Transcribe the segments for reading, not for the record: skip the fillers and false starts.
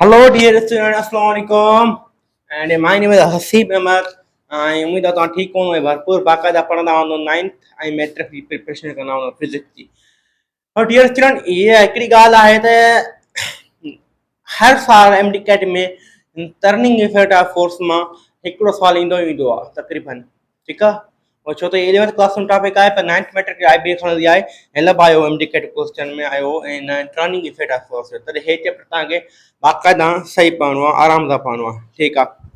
Hello, dear student. Assalamualaikum. And my name is Hasib Ahmad. I उम्मीद है तो ठीक हूँ मैं भरपूर बाकायदा पढ़ना हूँ नाइन्थ आई मैट्रिक की प्रिपरेशन करना हूँ फिजिक्स की और डियर स्टूडेंट ये हिकिड़ी ॻाल्हि आहे त हर साल एमडीकेट में टर्निंग इफेक्ट ऑफ फोर्स मां हिकिड़ो सवाल ईंदो आहे तक़रीबन ठीकु आहे और छो त 11th क्लास में टॉपिक आहे पर 9th मैट्रिक की आईबी खणंदी आहे हेलब आयो एमडीकेट क्वेश्चन में आयो ऐं टर्निंग इफेक्ट ऑफ फोर्स तॾहिं हे चैप्टर तव्हांखे बाक़ायदा सही पढ़णो आहे आराम सां पढ़णो आहे ठीकु आहे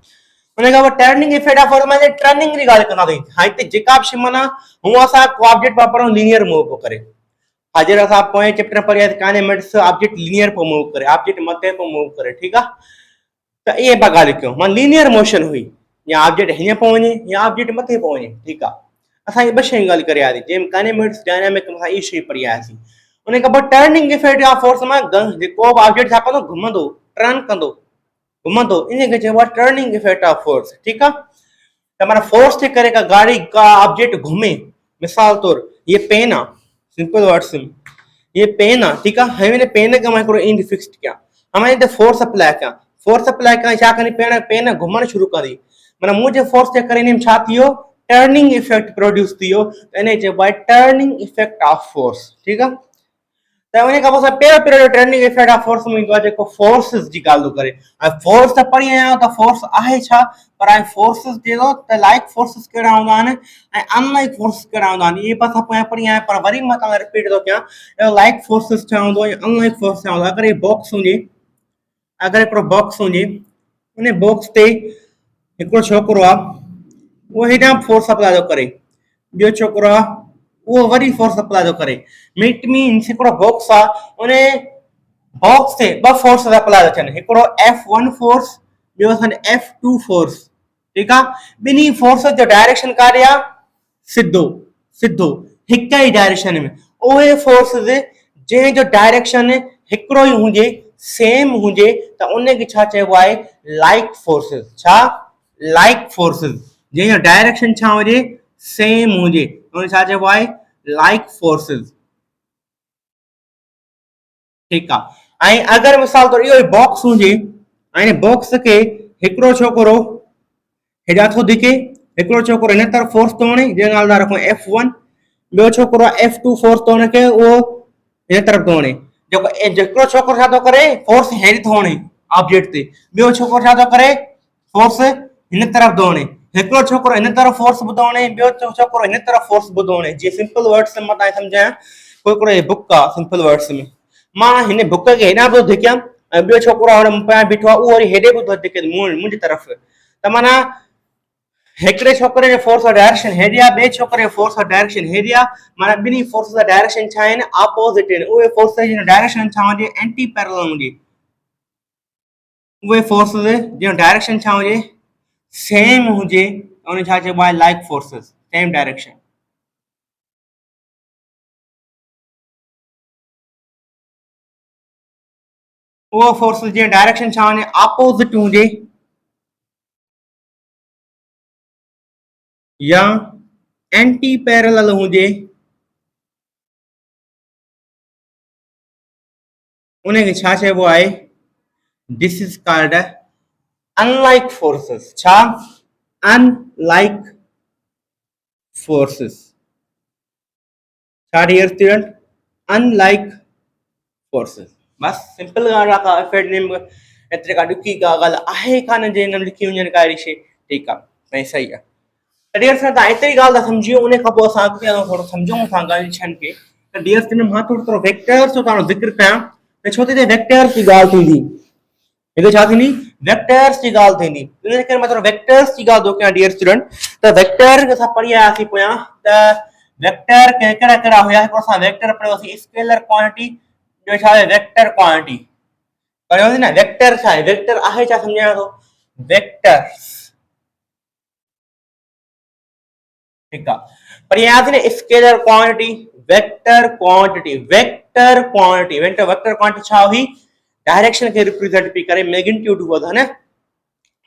उन खां पोइ टर्निंग इफेक्ट ऑफ फोर्स माने टर्निंग जी ॻाल्हि कंदासीं हाणे हिते जेका बि शइ माना हूअं असां को ऑब्जेक्ट पिया पढ़ूं लीनियर मूव पियो करे हाजिर असां पोएं चैप्टर पढ़ियासीं काइनेमेटिक्स ऑब्जेक्ट लीनियर पियो मूव करे ऑब्जेक्ट मथे पियो मूव करे ठीकु आहे त इहे पिया ॻाल्हि कयूं माना लीनियर मोशन हुई या ऑब्जेक्ट हीअं पियो वञे या ऑब्जेक्ट मथे पियो वञे ठीकु आहे असां इहे ॿ शयूं ॻाल्हि करे आयासीं जंहिंमें काइनेमेटिक्स डायनामिक असां इहे शयूं पढ़ी आयासीं उन खां पोइ टर्निंग इफेक्ट ऑफ फोर्स मां जेको बि ऑब्जेक्ट छा कंदो घुमंदो टर्न कंदो घुमंदो इन खे चइबो आहे टर्निंग इफेक्ट ऑफ फोर्स ठीकु आहे त माना फोर्स जे करे का गाड़ी का ऑब्जेक्ट घुमे मिसाल तौर ये पेन आहे सिंपल वर्ड्स में ये पेन आहे ठीकु आहे हाणे हिन पेन खे मां हिकिड़ो इंड फिक्स कयां हाणे हिते फोर्स अप्लाई कयां छा कंदी पेन घुमणु शुरू कंदी माना मुंहिंजे फोर्स जे करे हिन में छा थियो टर्निंग इफेक्ट प्रोड्यूस थियो त इन चइबो आहे टर्निंग इफेक्ट ऑफ फोर्स ठीकु आहे त उन खां पोइ असां पहिरियों टर्निंग इफेक्ट ऑफ फोर्स में ईंदो आहे जेको फोर्सिस जी ॻाल्हि थो करे ऐं फोर्स त पढ़ी आया आहियूं त फोर्स आहे छा पर हाणे फोर्सिस चइजो त लाइक फोर्सिस कहिड़ा हूंदा आहिनि ऐं अनलाइक फोर्सिस कहिड़ा हूंदा आहिनि इहे बि असां पोयां पढ़ी आया पर वरी मां तव्हां रिपीट थो कयां लाइक फोर्सिस छा हूंदो ऐं अनलाइक फोर्स छा हूंदो अगरि बॉक्स हुजे अगरि हिकिड़ो बॉक्स हुजे उन बॉक्स ते हिकिड़ो छोकिरो आहे उहो हेॾां फोर्स अप्लाई थो करे ॿियो छोकिरो आहे उहो वरी फोर्स अप्लाई थो करे इट मीन्स हिकिड़ो बॉक्स आहे उन बॉक्स ते ॿ फोर्स अप्लाई था थियनि हिकिड़ो F1 फोर्स ॿियो असांजो F2 फोर्स ठीकु आहे ॿिन्ही फोर्स जो डायरेक्शन काॾे आहे सिधो सिधो हिक ई डायरेक्शन में उहे फोर्सिस जंहिंजो डायरेक्शन हिकिड़ो ई हुजे सेम हुजे त उनखे छा चइबो आहे लाइक फोर्सिस छा लाइक फोर्सिस जंहिंजो डायरेक्शन छा हुजे सेम हुजे उन छा चइबो आहे लाइक फोर्सिस ठीकु आहे ऐं अगरि मिसाल तौर इहो बॉक्स हुजे ऐं बॉक्स खे हिकिड़ो छोकिरो हेॾां थो धिके हिकिड़ो छोकिरो हिन तरफ़ फोर्स थो हणे जंहिंजो नालो था रखूं F1 ॿियो छोकिरो F2 फोर्स थो हुनखे उहो हिन तरफ़ थो हणे जेको हिकिड़ो छोकिरो छा थो करे फोर्स हेठि थो हणे ऑब्जेक्ट ते ॿियो छोकिरो छा थो करे फोर्स हिन तरफ़ थो हणे हिकिड़ो छोकिरो हिन तरफ़ फोर्स ॿुधो हणे ॿियो छोकिरो हिन तरफ़ फोर्स ॿुधो हणे जीअं सिंपल वर्ड्स में मां तव्हांखे सम्झायां कोई हिकिड़ो बुक आहे सिंपल वर्ड्स में मां हिन बुक खे हेॾां पियो धिकियां ऐं ॿियो छोकिरो हाणे मूं पिया बीठो आहे उहो वरी हेॾे पियो थो धिके मुंहिंजी तरफ़ त माना हिकिड़े छोकिरे जो फोर्स डायरेक्शन हेॾे आहे ॿिए छोकिरे जो फोर्स डायरेक्शन हेॾे आहे माना ॿिन्ही फोर्स जा डायरेक्शन छा आहिनि ऑपोज़िट आहिनि उहे फोर्स जो डायरेक्शन छा हुजे एंटी पैरेलल हुजे उहे फोर्स जो डायरेक्शन छा हुजे सेम हुजे उन छा चइबो आहे लाइक फोर्सिस सेम डायरेक्शन उहो फोर्स जो डायरेक्शन छा हुजे ऑपोज़िट हुजे या एंटी पैरेलल हुजे उनखे छा चइबो आहे this is called unlike forces छा अनलाइक फोर्सेस छा डियर स्टूडेंट अनलाइक फोर्सेस बस सिंपल ॻाल्हि आहे एतिरे का ॾुखी का ॻाल्हि आहे कान जे हिन लिखी वञनि का अहिड़ी शइ ठीकु आहे ऐं सही आहे त डियर स्टूडेंट तव्हां एतिरी ॻाल्हि था सम्झो उन खां पोइ असां अॻिते थोरो सम्झूं था ॻाल्हि छनि खे त डियर स्टूडेंट मां थोरो वेक्टर्स जो तव्हांजो ज़िक्र कयां त छो त हिते वेक्टर्स जी ॻाल्हि थींदी हिते छा थींदी वेक्टर्स जी ॻाल्हि थींदी इन करे मां थोरो वेक्टर्स जी ॻाल्हि थो कयां डियर स्टूडेंट त वेक्टर असां पढ़ी आयासीं पोयां त वेक्टर कहिड़ा कहिड़ा हुया हिकिड़ो असां वेक्टर पढ़ियोसीं स्केलर क्वांटिटी ॿियो छा आहे वेक्टर क्वांटिटी पढ़ियोसीं न वेक्टर छा आहे वेक्टर आहे छा सम्झायां थो वेक्टर्स ठीकु आहे पर यादि न scalar quantity vector quantity vector quantity vector quantity छा हुई डायरेक्शन के रिप्रेजेंट पई करे मैग्नीट्यूड हुआ था न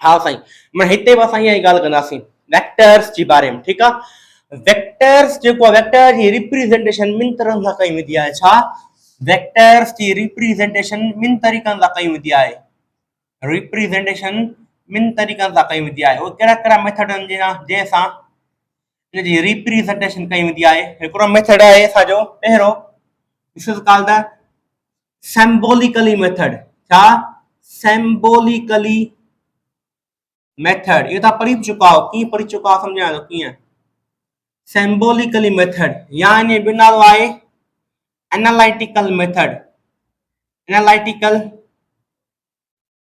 हाँ साईं मैं हिते बि असां इहा ॻाल्हि कंदासीं वेक्टर्स जे बारे में ठीकु आहे वेक्टर्स जेको आहे वेक्टर जी रिप्रेजेंटेशन ॿिनि तरहनि सां कई वेंदी आहे छा वेक्टर्स जी रिप्रेजेंटेशन ॿिनि तरीक़नि सां कई वेंदी आहे रिप्रेजेंटेशन ॿिनि तरीक़नि सां कई वेंदी आहे। उहे कहिड़ा कहिड़ा मेथड आहिनि जंहिंसां इनजी रिप्रेजेंटेशन कई वेंदी आहे। हिकिड़ो मेथड आहे असांजो पहिरियों, this is called the symbolically method. छा? Symbolically method. इहो तव्हां पढ़ी चुका हो। कीअं पढ़ी चुका हो सम्झायां थो कीअं। सिंबॉलिकली मेथड या इन ॿियो नालो आहे एनालिटिकल मेथड। एनालिटिकल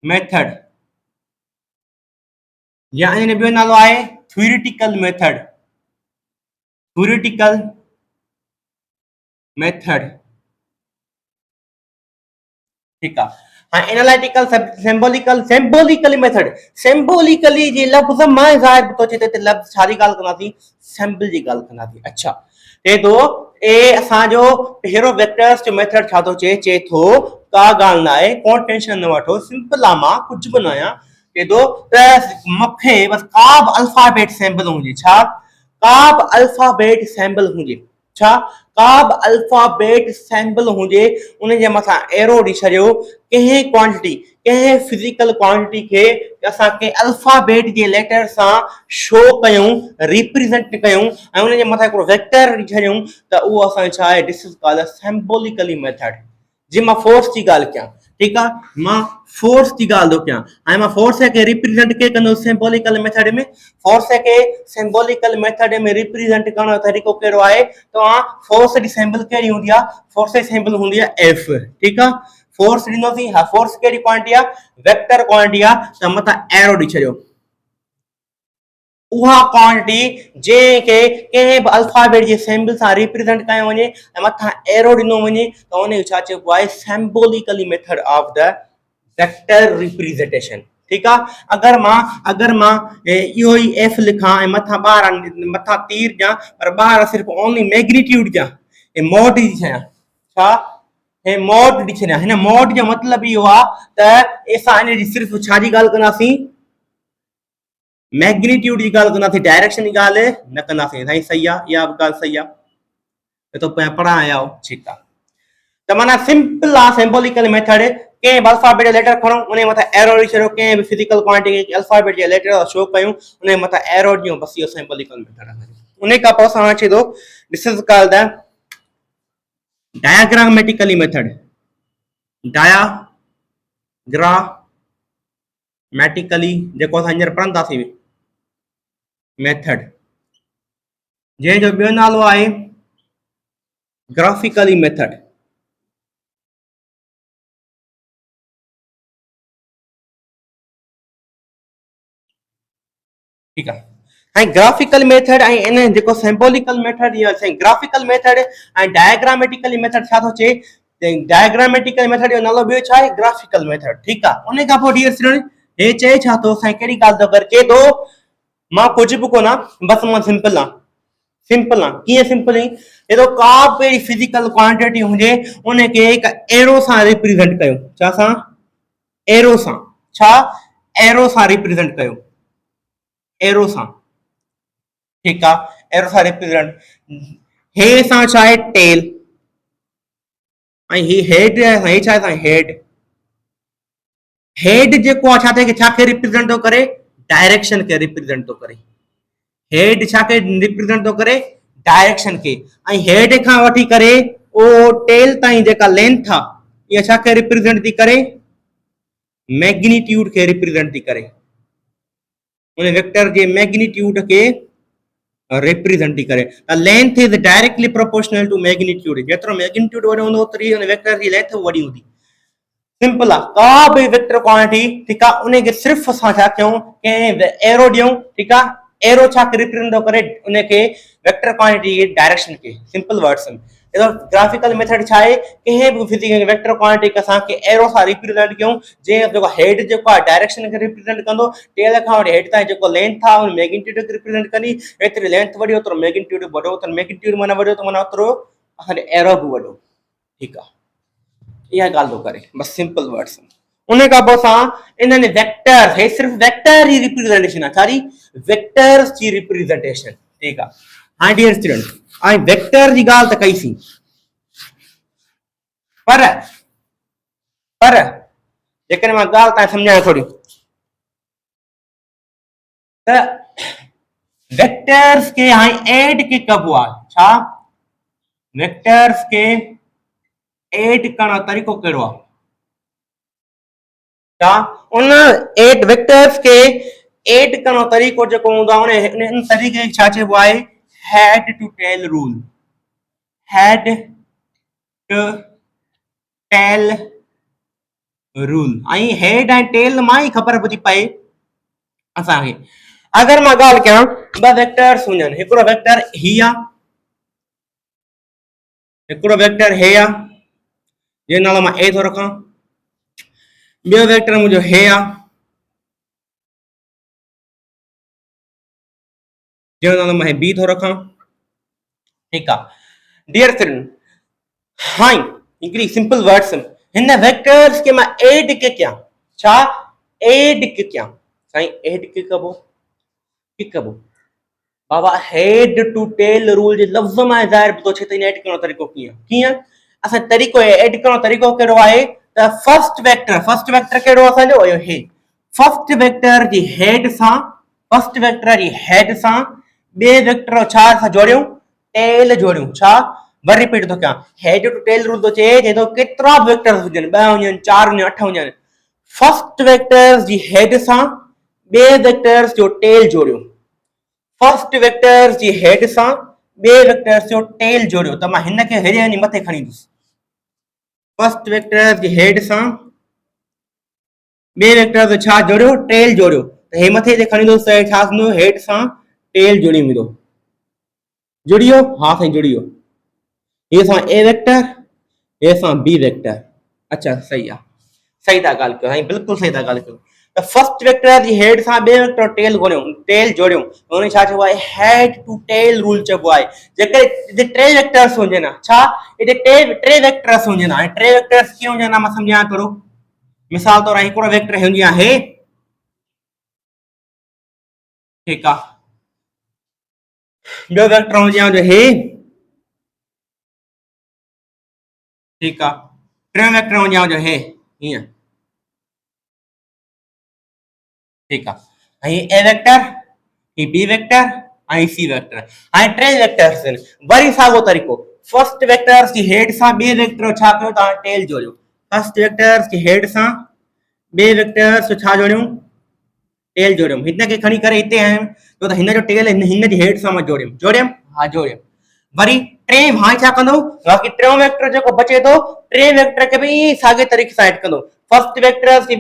मेथड या इन ॿियो नालो आहे थ्योरेटिकल मेथड। थ्योरेटिकल मेथड, ठीक है। हाँ, analytical symbolical symbolically method. Symbolically जे लफ्ज में ज़ाहिर तो चेते ते लफ्ज छारी गाल करना थी, सिंबल जी गाल करना थी। अच्छा ते तो ए असा जो पहिरो वेक्टर्स जो मेथड छा तो चे थो का गाल ना है, को टेंशन न वठो, सिंपल आ, मां कुछ भी नया के दो त मखे बस का अल्फाबेट सिंबल हुजे। छा? का अल्फाबेट सिंबल हुजे। छा? का अल्फाबेट सिंबल हुजे, उन जे मथा एरो दी छरियो कहे क्वांटिटी, कहे फिजिकल क्वांटिटी के असा के अल्फाबेट जे लेटर सा शो कयूं, रिप्रेजेंट कयूं ऐं उन जे मथा को वेक्टर दी छरियो त वो असा छा है, this is called a symbolically method. जी मां फोर्स की गाल क्या, ठीक है, मां फोर्स की गाल दो क्या आई मां फोर्स के रिप्रेजेंट के कनो सिंबॉलिकल मेथड में। फोर्स के सिंबॉलिकल मेथड में रिप्रेजेंट करण तरीको केड़ो आहे, तो आ फोर्स दी सिंबल केड़ी हुंदी आ, फोर्स दी सिंबल हुंदी आ एफ। ठीक है, फोर्स ॾिनो थी, हा फोर्स केड़ी क्वांटिटी आ, वेक्टर क्वांटिटी आ, त मथा एरो ॾेई छॾियो। उहा क्वांटिटी जे के कंहिं बि अल्फाबेट जे सिंबल सां रिप्रेजेंट कयो वञे ऐं मथां एरो ॾिनो वञे त उन छा चइबो आहे, symbolically method of the vector representation. ठीक है, अगर मां इहो ई एफ लिखा ऐं मथां ॿार मथां तीर ॾियां पर ॿार सिर्फ़ ओनली मैग्नीट्यूड ॾियां, ए मोड ॾेई छॾियां। छा? हे मोड ॾेई छॾियां। हिन मोड जो मतिलबु इहो आहे त असां इन जी सिर्फ़ छा जी ॻाल्हि कंदासीं, मैग्नीट्यूड की गाल करना थी, डायरेक्शन की गाल न करना थी। साईं सही है, या गाल सही है, ये तो पढ़ा आया हो। ठीक है, तो माना सिंपल आ सिंबॉलिकल मेथड के अल्फाबेट लेटर खणो उन मथा एरो ॾेई छॾियो, के फिजिकल क्वांटिटी के अल्फाबेट जे लेटर शो कयूं उन मथा एरो ॾियूं, बस इहो सिंबॉलिकल मेथड आहे। उन का पोइ असां अचे थो, this is called the diagrammatically method. Diagrammatically जेको असां हींअर पढ़ंदासीं मेथड, जंहिंजो ॿियो नालो आहे ग्राफिकली मेथड। ठीक है, ऐं ग्राफिकल मेथड ऐं इन जेको सिंबॉलिकल मेथड या ग्राफिकल मेथड ऐं डायग्रामेटिकली मेथड छा थो चए, डायग्रामेटिकल मेथड जो नालो ॿियो छा आहे, ग्राफिकल मेथड। ठीक आहे, उन खां पोइ डियर स्टूडेंट हे चए छा थो, असां कहिड़ी ॻाल्हि थो करे, चए थो मां कुझु बि कोन आहे, बस मां सिंपल आहे। सिंपल आहे कीअं सिंपल आहे, ये तो का भी फिजिकल क्वांटिटी हुजे उन के एक एरो सां रिप्रेजेंट कयो। छा सां? एरो सां। छा? एरो सां रिप्रेजेंट कयो, एरो सां। ठीक है, एरो सां रिप्रेजेंट, हे सां छा आहे टेल ऐं ही हेड, हे छा आहे हेड। हेड जेको आहे छा थे, छा खे रिप्रेजेंट थो करे, डायरेक्शन के रिप्रेजेंट थो करे। हेड छा के रिप्रेजेंट थो करे, डायरेक्शन के। ऐं हेड खां वठी करे ओ टेल ताईं जेका लेंथ आहे, इहा छा खे रिप्रेजेंट थी करे, मैग्नीट्यूड के रिप्रेजेंट थी करे। उन वेक्टर जे मैग्नीट्यूड के रिप्रेजेंट थी करे। Length is directly proportional to magnitude. जेतिरो मैग्नीट्यूड वॾो हूंदो ओतिरी उन वेक्टर जी लेंथ वॾी हूंदी। सिंपल आहे, का भी वेक्टर क्वांटिटी, ठीक है, उन के सिर्फ असां छा कयूं, के एरो ॾियूं। ठीक है, एरो छा के रिप्रेजेंट थो करे, उन के वेक्टर क्वांटिटी के डायरेक्शन के। सिंपल वर्ड्स में एरो ग्राफिकल मेथड छा है, कंहिं भी फिजिकल वेक्टर क्वांटिटी के असां के एरो सां रिप्रेजेंट कयूं, जे जेको हेड जेको आहे डायरेक्शन के रिप्रेजेंट कंदो, टेल खां वठी हेड ताईं जेको लेंथ आहे उन मैग्नीट्यूड के रिप्रेजेंट कंदी। एतिरी लेंथ वॾी ओतिरो मैग्नीट्यूड वॾो, ओतिरो मैग्नीट्यूड माना वॾो त माना ओतिरो असांजो एरो बि वॾो। ठीक आहे, इहा ॻाल्हि थो करे, बस सिंपल वर्ड्स। उन खां पोइ असां इन्हनि वेक्टर, हे सिर्फ वेक्टर जी रिप्रेजेंटेशन आहे, छाजी, वेक्टर्स जी रिप्रेजेंटेशन। ठीक आहे, हाणे डियर स्टूडेंट ऐं वेक्टर जी ॻाल्हि त कईसीं, पर जेकॾहिं मां ॻाल्हि तव्हां सम्झायां थोरी त वेक्टर्स के हाणे ऐड के कबो आहे छा वेक्टर्स के ऐड करण जो तरीक़ो कहिड़ो आहे छा उन एट वेक्टर्स के ऐड करण जो तरीक़ो जेको हूंदो आहे उन तरीक़े खे छा चइबो आहे head to tail rule head to tail rule ऐं हेड ऐं टेल मां ई ख़बर पई पए असांखे अगरि मां ॻाल्हि कयां ॿ वेक्टर्स हुजनि हिकिड़ो वेक्टर ही आहे हिकिड़ो वेक्टर हे आहे जंहिं नालो मां ए थो रखां ॿियो वेक्टर मुंहिंजो हे आहे जंहिं नालो मां बी थो रखां ठीकु आहे डियर स्टूडेंट हाई हिकिड़ी सिंपल वर्ड्स हिन वेक्टर्स के मां ऐड के कयां छा ऐड के कयां साईं ऐड के कबो की कबो बाबा हेड टू टेल रूल जे लफ़्ज़ मां ज़ाहिर थो थिए त ऐड करण जो तरीक़ो कीअं असां तरीक़ो ऐड करण जो तरीक़ो कहिड़ो आहे त फर्स्ट वेक्टर कहिड़ो असांजो हे फर्स्ट वेक्टर जी हेड सां ॿिए वेक्टर छा सां जोड़ियूं टेल जोड़ियूं छा वरी रिपीट थो कयां हेड टू टेल रूल थो चए जेको केतिरा वेक्टर्स हुजनि 2 हुजनि 4 हुजनि 8 हुजनि फर्स्ट वेक्टर्स जी हेड सां ॿिए वेक्टर्स जो टेल जोड़ियूं फर्स्ट वेक्टर्स जी हेड सां ॿिए वेक्टर्स जो टेल जोड़ियो त मां हिन खे हेॾे वञी मथे खणी ईंदुसि फर्स्ट वेक्टर्स जी हेड सां ॿिए वेक्टर जो छा जोड़ियो टेल जोड़ियो त हे मथे ते खणी ईंदुसि त छा थींदो हेड सां टेल जुड़ी वेंदो जुड़ियो हा साईं जुड़ियो ये सां ए वेक्टर ये सां बी वेक्टर अच्छा सही आहे सही था ॻाल्हि कयो साईं बिल्कुलु सही था ॻाल्हि कयो त फर्स्ट वेक्टर जी हेड सां ॿिए वेक्टर टेल जोड़ियो उन छा चइबो आहे हेड टू टेल रूल चइबो आहे जेकॾहिं टे वेक्टर्स हुजनि छा हिते टे वेक्टर्स हुजनि हाणे टे वेक्टर्स कीअं हुजनि मां सम्झायां थोरो मिसाल तौर हिकिड़ो वेक्टर हुजे आहे ठीकु आहे ॿियो वेक्टर हुजे हे ठीकु आहे टियों वेक्टर हुजे हे हीअं ठीकु आहे ऐं ए वेक्टर ही बी वेक्टर ऐं सी वेक्टर हाणे टे वेक्टर्स आहिनि वरी साॻियो तरीक़ो फर्स्ट वेक्टर्स जी हेड सां ॿिए वेक्टर छा कयो तव्हां टेल जोड़ियो फर्स्ट वेक्टर्स जी हेड सां ॿिए वेक्टर्स छा जोड़ियूं टेल जोड़ियुमि हिन खे खणी करे हिते आयुमि छो त हिन जो टेल हिन जी हेड सां मां जोड़ियुमि हा जोड़ियुमि वरी टे हाणे छा कंदो बाक़ी टियों वेक्टर जेको बचे थो टे वेक्टर खे बि साॻे तरीक़े सां ऐड कंदो फर्स्ट वेक्टर्स जी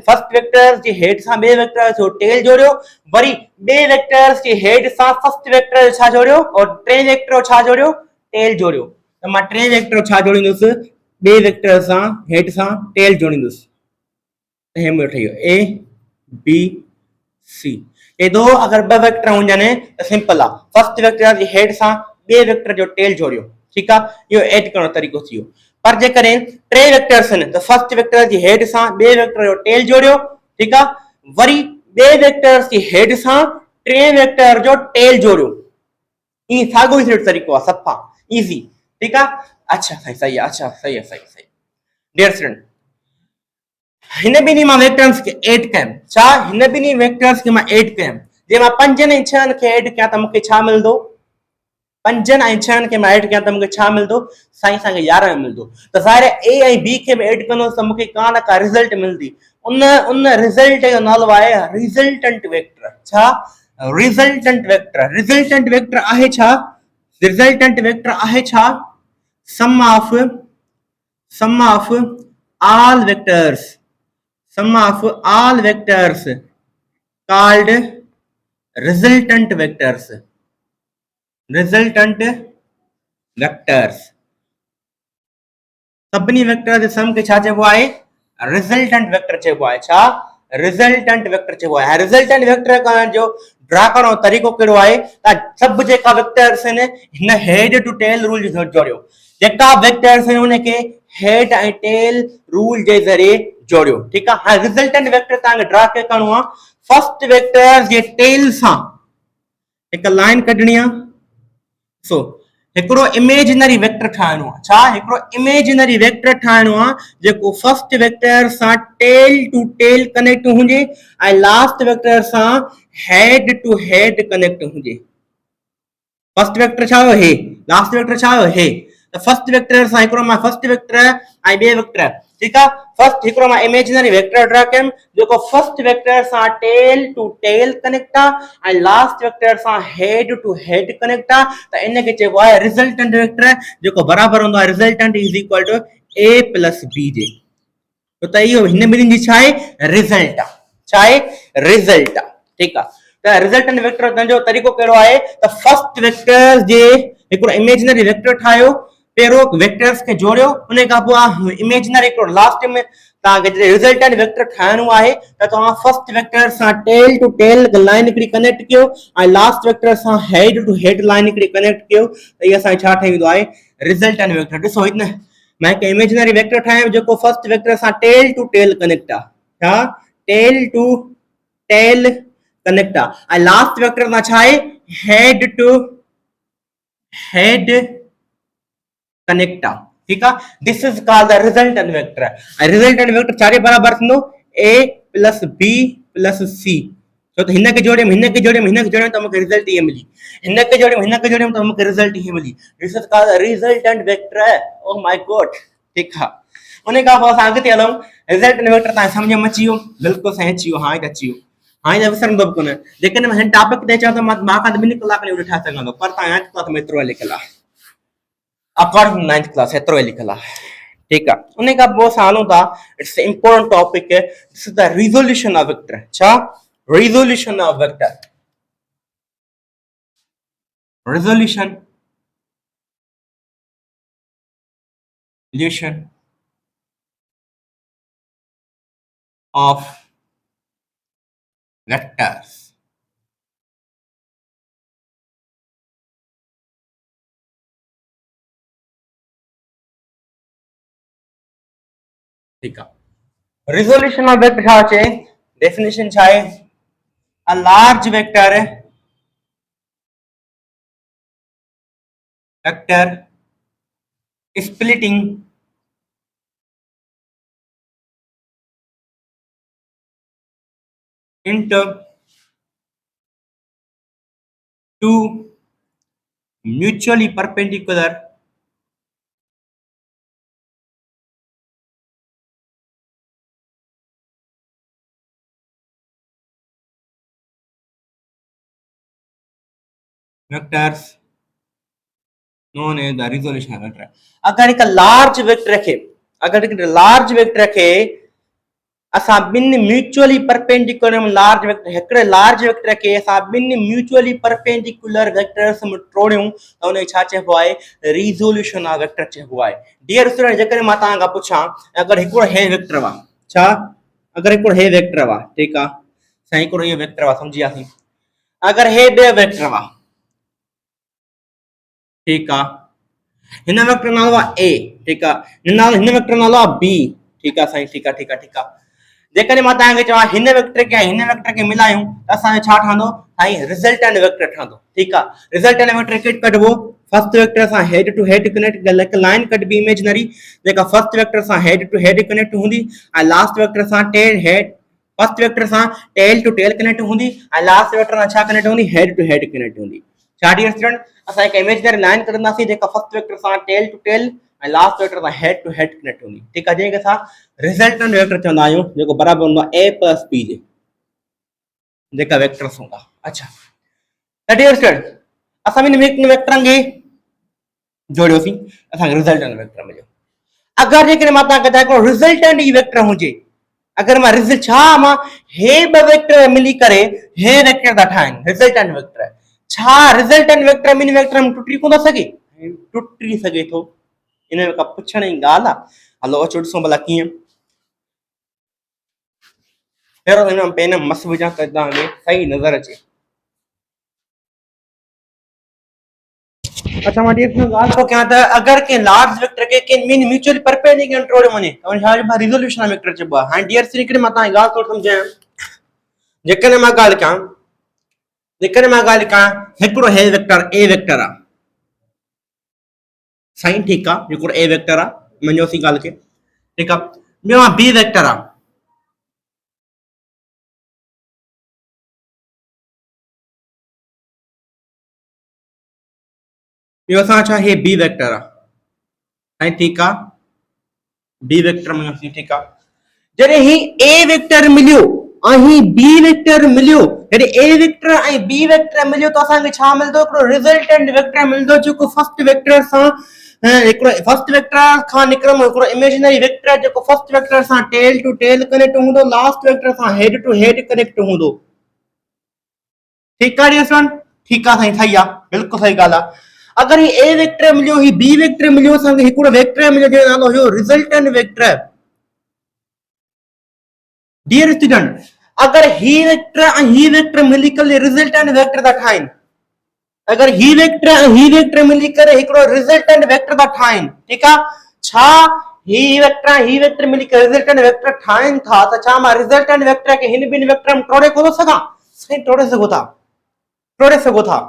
फर्स्ट वेक्टर्स जी हेड सां ॿिए वेक्टर जो टेल जोड़ियो वरी ॿिए वेक्टर्स जी हेड सां फर्स्ट वेक्टर छा जोड़ियो और टे वेक्टर छा जोड़ियो टेल जोड़ियो त मां टे वेक्टर छा जोड़ींदुसि ॿिए वेक्टर सां हेड सां टेल जोड़ींदुसि हे मुंहिंजो ठही वियो ए बी सी एदो अगर ब वेक्टर हुजनि त सिंपल आहे फर्स्ट वेक्टर जी हेड सां ॿिए वेक्टर जो टेल जोड़ियो ठीकु आहे इहो ऐड करण जो तरीक़ो थी वियो पर जेकॾहिं टे वेक्टर्स आहिनि त फर्स्ट वेक्टर जी हेड सां ॿिए वेक्टर जो टेल जोड़ियो ठीकु आहे वरी ॿिए वेक्टर्स जी हेड सां टे वेक्टर जो टेल जोड़ियो ईअं साॻियो ई तरीक़ो आहे सफ़ा इज़ी ठीकु आहे अच्छा सही आहे अच्छा सही आहे सही डियर स्टूडेंट हिन ॿिन्ही मां वेक्टर्स खे ऐड कयमि छा हिन ॿिन्ही वेक्टर्स खे मां ऐड कयमि जे मां 5 ऐं 6 खे ऐड कयां त मूंखे छा मिलंदो 5 ऐं 6 खे मां ऐड कयां त मूंखे छा मिलंदो साईं असांखे 11 मिलंदो त ज़ाहिर ए ऐं बी खे बि ऐड कंदुसि त मूंखे का न का रिज़ल्ट मिलंदी उन रिज़ल्ट जो नालो आहे रिज़ल्टेंट वेक्टर छा रिज़ल्टेंट वेक्टर आहे छा sum of all vectors called resultant vectors सभिनी वेक्टर जे सम खे छा चइबो आहे रिज़ल्टेंट वेक्टर चइबो आहे छा रिज़ल्टेंट वेक्टर चइबो आहे रिज़ल्टेंट वेक्टर करण जो ड्रा करण जो तरीक़ो कहिड़ो आहे त सभु जेका वेक्टर्स आहिनि हिन हेड टू टेल रूल जो जोड़ियो जेका वेक्टर्स आहिनि उनखे हेड ऐं टेल रूल जे ज़रिए जोड़ियो ठीकु आहे हाणे रिज़ल्टेंट वेक्टर तव्हांखे ड्रा खे करणो आहे फर्स्ट वेक्टर जे टेल सां हिकु लाइन कढणी आहे सो हिकिड़ो इमेजिनरी वेक्टर ठाहिणो आहे छा हिकिड़ो इमेजिनरी वेक्टर ठाहिणो आहे जेको फर्स्ट वेक्टर सां टेल टू टेल कनेक्ट हुजे ऐं लास्ट वेक्टर सां हेड टू हेड कनेक्ट हुजे फर्स्ट वेक्टर छा हुयो हे लास्ट वेक्टर छा हुयो हे त फर्स्ट वेक्टर सां हिकिड़ो मां फर्स्ट वेक्टर ऐं ॿिए वेक्टर ठीकु आहे फर्स्ट हिकिड़ो मां इमेजिनरी वेक्टर ड्रा कयमि जेको फर्स्ट वेक्टर सां टेल टू टेल कनेक्ट आहे ऐं लास्ट वेक्टर सां हेड टू हेड कनेक्ट आहे त इनखे चइबो आहे रिज़ल्टेंट वेक्टर जेको बराबरि हूंदो आहे resultant is equal to a plus b जे त इहो हिन ॿिन्हिनि जी छा आहे रिज़ल्ट आहे छा आहे रिज़ल्ट आहे ठीकु आहे त रिज़ल्टेंट वेक्टर जो तरीक़ो कहिड़ो आहे त फर्स्ट वेक्टर जे हिकिड़ो इमेजिनरी वेक्टर ठाहियो पहिरियों वेक्टर्स खे जोड़ियो उन खां पोइ इमेजिनरी हिकिड़ो लास्ट में तव्हांखे रिज़ल्टेंट वेक्टर ठाहिणो आहे त तव्हां फर्स्ट वेक्टर सां टेल टू टेल लाइन हिकिड़ी कनेक्ट कयो ऐं लास्ट वेक्टर सां हेड टू हेड लाइन हिकिड़ी कनेक्ट कयो त इहो असांखे छा ठही वेंदो आहे रिज़ल्टेंट वेक्टर ॾिसो हिन मैं एक इमेजिनरी वेक्टर ठाहियो जेको फर्स्ट वेक्टर सां टेल टू टेल कनेक्ट आहे छा टेल टू टेल कनेक्ट आहे ऐं लास्ट वेक्टर सां छा आहे हेड टू हेड कनेक्ट आहे ठीकु आहे this is called the resultant vector ऐं रिज़ल्टेंट वेक्टर छा जे बराबरि थींदो a plus b plus c छो त हिन खे जोड़ियमि हिन खे जोड़ियमि हिन खे जोड़ियमि त मूंखे रिज़ल्ट इहे मिली हिन खे जोड़ियमि हिन खे जोड़ियमि त मूंखे रिज़ल्ट इहे मिली this is called the resultant vector oh my God ठीकु आहे उन खां पोइ असां अॻिते हलूं रिज़ल्टेंट वेक्टर तव्हां सम्झ में अची वियो बिल्कुलु साईं अची वियो हाणे त अची वियो हाणे त विसरंदो बि कोन जेकॾहिं मां हिन टॉपिक ते अचां त मां खां 2 कलाकनि में ठाहे सघंदो पर तव्हां 9th क्लास में एतिरो लिखियलु आहे अकॉर्डिंग टू 9th क्लास एतिरो लिखियलु आहे ठीकु आहे उन खां पोइ असां हलूं था it's important topic this is the resolution of vector छा resolution of vector resolution of vectors ठीक है resolution of vector छा है definition छा है a large vector splitting into two mutually perpendicular vectors known as the resolution of vector अगर एक large vector रखे अगर एक लार्ज वेक्टर रखे असां बिन म्यूचुअली परपेंडिकुलर लार्ज वेक्टर हिकड़े लार्ज वेक्टर खे असां बिन म्यूचुअली परपेंडिकुलर वेक्टर्स में टोड़ियूं त उन छा चइबो आहे रिज़ोल्यूशन ऑफ वेक्टर चइबो आहे डियर स्टूडेंट जेकॾहिं मां तव्हां खां पुछां अगर हिकिड़ो हे वेक्टर वा छा अगर हिकिड़ो हे वेक्टर वा ठीकु आहे साईं हिकिड़ो इहो वेक्टर वा सम्झी अगर हे ॿियो वेक्टर वा ठीक है हिन वेक्टर नालो आहे ए ठीक है हिन वेक्टर नालो आहे बी ठीक है साईं ठीक है ठीक है ठीक है जेकॾहिं मां तव्हांखे चवां हिन वेक्टर खे मिलायूं त असांजो छा ठहंदो साईं रिज़ल्टेंट वेक्टर ठहंदो ठीक आहे रिज़ल्टेंट वेक्टर खे कढबो फर्स्ट वेक्टर सां head to head connect line कढबी इमेजिनरी जेका फर्स्ट वेक्टर सां हेड टू हेड कनेक्ट हूंदी ऐं लास्ट वेक्टर सां टेल हेड फर्स्ट वेक्टर सां टेल टू टेल कनेक्ट हूंदी ऐं लास्ट वेक्टर सां छा कनेक्ट हूंदी हेड टू हेड कनेक्ट हूंदी छा डियर स्टूडेंट असां एक इमेजिनरी लाइन करंदासीं जेका फर्स्ट वेक्टर सां टेल टू टेल ऐं लास्ट वेक्टर सां हेड टू हेड कनेक्ट हूंदी ठीक आहे जंहिंखे असां रिज़ल्टेंट वेक्टर चवंदा आहियूं जेको बराबरि हूंदो आहे a प्लस b जे जेका वेक्टर्स हूंदा अच्छा त डियर स्टूडेंट असां इन वेक्टरनि खे जोड़ियोसीं असांखे रिज़ल्टेंट वेक्टर मिलियो अगरि जेकॾहिं मां तव्हांखे हिकिड़ो रिज़ल्टेंट ई वेक्टर हुजे अगरि मां रिज़ल्ट छा मां हे ॿ वेक्टर मिली करे हे वेक्टर था ठाहिनि रिज़ल्टेंट वेक्टर छा रिज़ल्टेंट वेक्टर ॿिनि वेक्टर में टुटी कोन सघे टुटी सघे थो इन में का पुछण जी ॻाल्हि आहे हलो अचो ॾिसूं भला कीअं पहिरियों हिन में पेन मस विझां त तव्हांखे सही नज़र अचे अच्छा मां ॾिए ॻाल्हि थो कयां त अगरि कंहिं लार्ज वेक्टर खे कंहिं मीन म्यूचुअली परपेंडिकुलर टोड़े वञे त उन छा चइबो आहे रिज़ोल्यूशन वेक्टर चइबो आहे हाणे डियर हिकिड़ी मां तव्हांखे ॻाल्हि थो सम्झायां जेकॾहिं मां ॻाल्हि कयां हिकिड़ो हे वेक्टर ए वेक्टर आहे साईं ठीकु आहे, हिकिड़ो ए वेक्टर आहे, मञोसीं ॻाल्हि खे, ठीकु आहे। ॿियो आहे बी वेक्टर आहे, ॿियो असां छा हे बी वेक्टर आहे, साईं ठीकु आहे, बी वेक्टर मञोसीं, ठीकु आहे। जॾहिं ही ए वेक्टर मिलियो ऐं ही बी वेक्टर मिलियो, जॾहिं ए वेक्टर ऐं बी वेक्टर मिलियो त असांखे छा मिलंदो, हिकिड़ो रिज़ल्टेंट वेक्टर मिलंदो, जेको फर्स्ट वेक्टर सां हिकिड़ो फर्स्ट वेक्टर खां निकिरंदो, हिकिड़ो इमेजिनरी वेक्टर जेको फर्स्ट वेक्टर सां टेल टू टेल कनेक्ट हूंदो, लास्ट वेक्टर सां हेड टू हेड कनेक्ट हूंदो। ठीकु आहे ॾिसण, ठीकु आहे साईं, सही आहे, बिल्कुलु सही ॻाल्हि आहे। अगर ही ए वेक्टर मिलियो, ही बी वेक्टर मिलियो, असांखे हिकिड़ो वेक्टर मिलियो जंहिंजो नालो हुयो रिज़ल्टेंट वेक्टर। डियर स्टूडेंट, अगर ही वेक्टर ऐं ही वेक्टर मिली करे रिज़ल्टेंट वेक्टर था ठाहिनि, अगर ही वेक्टर ऐं ही वेक्टर मिली करे हिकिड़ो रिज़ल्टेंट वेक्टर था ठाहिनि, ठीकु आहे, छा ही वेक्टर ऐं ही वेक्टर मिली करे रिज़ल्टेंट वेक्टर ठाहिनि था, त छा मां रिज़ल्टेंट वेक्टर खे हिन ॿिनि वेक्टर में टोड़े कोन सघां? साईं टोड़े सघो था, टोड़े सघो था।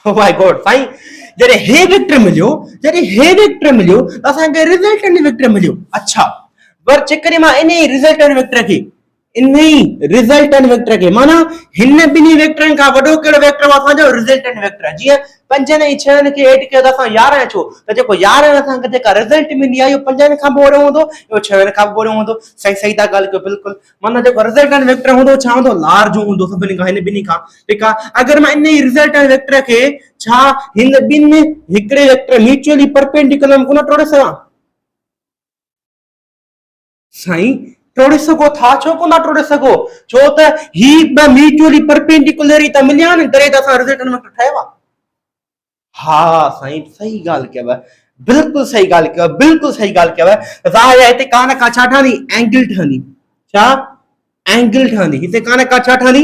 Oh my God, साईं जॾहिं हे वेक्टर मिलियो, जॾहिं हे वेक्टर मिलियो त असांखे रिज़ल्टेंट वेक्टर मिलियो। अच्छा, पर चेक करिए मां इन रिज़ल्टेंट वेक्टर खे, इन रिज़ल्टेंट वेक्टर खे माना हिन ॿिन्ही वेक्टरनि खां वॾो कहिड़ो वेक्टर आहे, असांजो रिज़ल्टेंट वेक्टर। जीअं 5 ऐं 6 खे ऐड कयो त असां 11 अचो, त जेको 11 असांखे जेका रिज़ल्ट मिली आहे इहो 5 खां पोइ वॾो हूंदो, इहो 6 खां पोइ वॾो हूंदो। सही सही था ॻाल्हि कयो, बिल्कुलु। माना जेको रिज़ल्टेंट वेक्टर हूंदो छा हूंदो, लार्ज हूंदो सभिनी खां, हिन ॿिन्ही खां, ठीकु आहे। अगरि मां इन रिज़ल्टेंट वेक्टर खे छा हिन ॿिनि हिकिड़े वेक्टर म्यूचुअली परपेंडिकुलर में कोन टोड़े सघां? साईं टोड़े सघो था, छो कोन टोड़े सघो? छो त ही ॿ म्यूचुअली परपेंडिकुलर ई त मिलिया आहिनि, तॾहिं त असां रिज़ल्टेंट वेक्टर ठाहियो आहे। हाँ साईं, सही ॻाल्हि कयव, बिल्कुलु सही ॻाल्हि कयव, बिल्कुलु सही ॻाल्हि कयव। ज़ाहिर आहे हिते का न का छा ठहंदी, एंगल ठहंदी, छा एंगल ठहंदी, हिते का न का छा ठहंदी,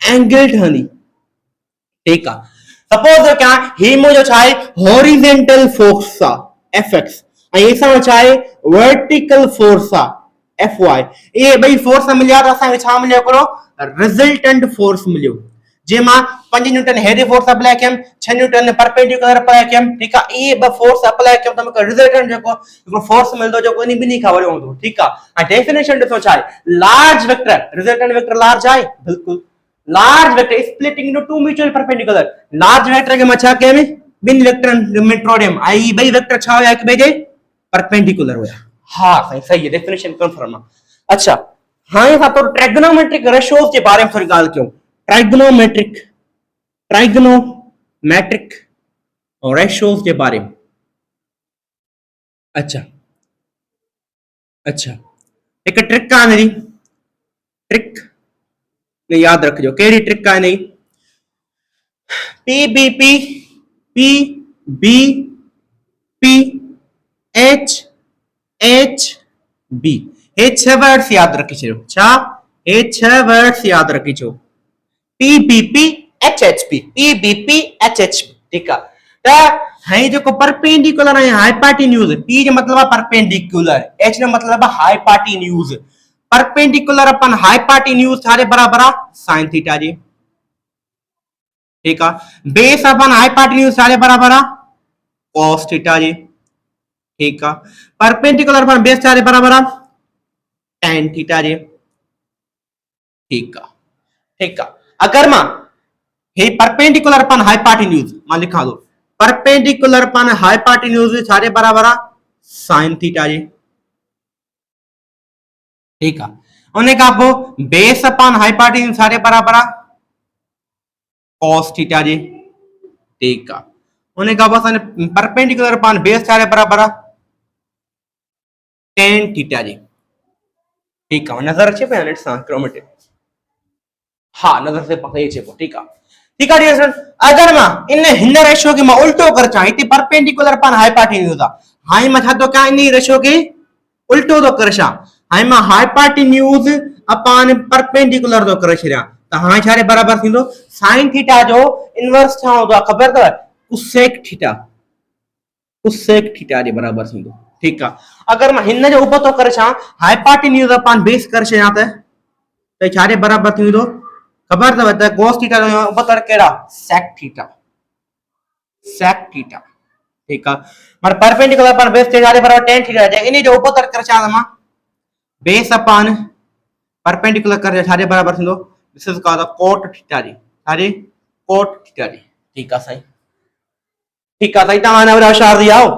एंगल ठहंदी, ठीकु आहे। सपोज क्या ही मुंहिंजो छा आहे, हॉरिजेंटल फोर्स आहे एफ ऐं असां छा आहे वर्टिकल फोर्स आहे एफ वाई। इहे ॿई फोर्स मिलिया त असांखे छा मिलियो, हिकिड़ो रिज़ल्टेंट फोर्स मिलियो, जंहिं मां 5 न्यूटन हेड फोर्स अप्लाई कयमि, 6 न्यूटन परपेंडिकुलर अप्लाई कयमि, ठीकु आहे। इहे ॿ फोर्स अप्लाई कयमि त मूंखे रिज़ल्टेंट जेको हिकिड़ो फोर्स मिलंदो, जेको इन ॿिन्ही खां वॾो हूंदो, ठीकु आहे। ऐं डेफिनेशन ॾिसो छा आहे, large vector, resultant vector large आहे, बिल्कुलु। Large vector splitting into two mutual perpendicular, large vector खे मां छा कयमि, ॿिनि वेक्टरनि में टोड़ियमि, ऐं ही ॿई वेक्टर छा हुया, हिक ॿिए जे परपेंडिकुलर हुया। हाँ साईं सही है, डेफिनेशन कंफर्म आहे। अच्छा, हाणे असां तो ट्राइगोनोमेट्रिक रेशियोज जे बारे में थोड़ी ॻाल्हि कयूं। ट्राइगोनोमेट्रिक और रेशियोज के बारे में। अच्छा अच्छा, एक ट्रिक आहे मेरी, ट्रिक ने याद रखिजो, कहिड़ी ट्रिक आहे नहीं, PBP P B P H H B, हे 6 वर्ड्स याद रखी छो, छा हे 6 वर्ड्स याद रखी छो, PBP H H P, PBP H H P, ठीक है। है जो परपेंडिकुलर है हाइपार्टिन्यूज, पी जो मतलब है परपेंडिकुलर, एच जो मतलब है हाइपार्टिन्यूज। परपेंडिकुलर अपन हाइपार्टिन्यूज सारे बराबर है sin थीटा जी, ठीक है। बेस अपन हाइपार्टिन्यूज सारे बराबर है cos थीटा जी, ठीक है। परपेंडिकुलर अपन बेस सारे बराबर है tan थीटा जी, ठीक है, ठीक है। अगर मां हे परपेंडिकुलर अपन हाइपार्टिन्यूज मां लिखा दो, परपेंडिकुलर अपन हाइपार्टिन्यूज सारे बराबर है sin थीटा जी, ठीक है। उन्हें का पो बेस अपन हाइपार्टिन्यूज सारे बराबर है cos थीटा जी, ठीक है। उन्हें का बस परपेंडिकुलर अपन बेस सारे बराबर है tan थीटा जी, ठीक है। नजर अचे पे नेट सां क्रोमेटिक, हाँ नजर से पकड़े छे, ठीक है, ठीक है डियर स्टूडेंट। अगर मां इन हिन रेशियो के मां उल्टो कर चाहे, इते परपेंडिकुलर अपन हाइपार्टिन्यूज आ, हाई मां छा तो क्या इन रेशियो के उल्टो तो कर छा, हाई मां हाइपार्टिन्यूज अपन परपेंडिकुलर तो कर छरिया, त हां छारे बराबर थींदो, sin थीटा जो इनवर्स छा होतो खबर तव, cosec थीटा, cosec थीटा जे बराबर थींदो, ठीक है। अगर मां हिन जो ऊपर तो कर छा, हाइपार्टिन्यूज अपन बेस कर छया त छारे बराबर थींदो खबर तव, त cos थीटा जो ऊपर केड़ा sec थीटा, sec थीटा, ठीक है माना परपेंडिकुलर अपन बेस छाजे बराबर tan थीटा है इन जो ऊपर कर छा मां बेस अपन परपेंडिकुलर कर छाजे बराबर थींदो this is called the cot theta जी छाजे cot थीटा जी ठीक है साईं ठीक है साईं तव्हां ने होशियार थी आओ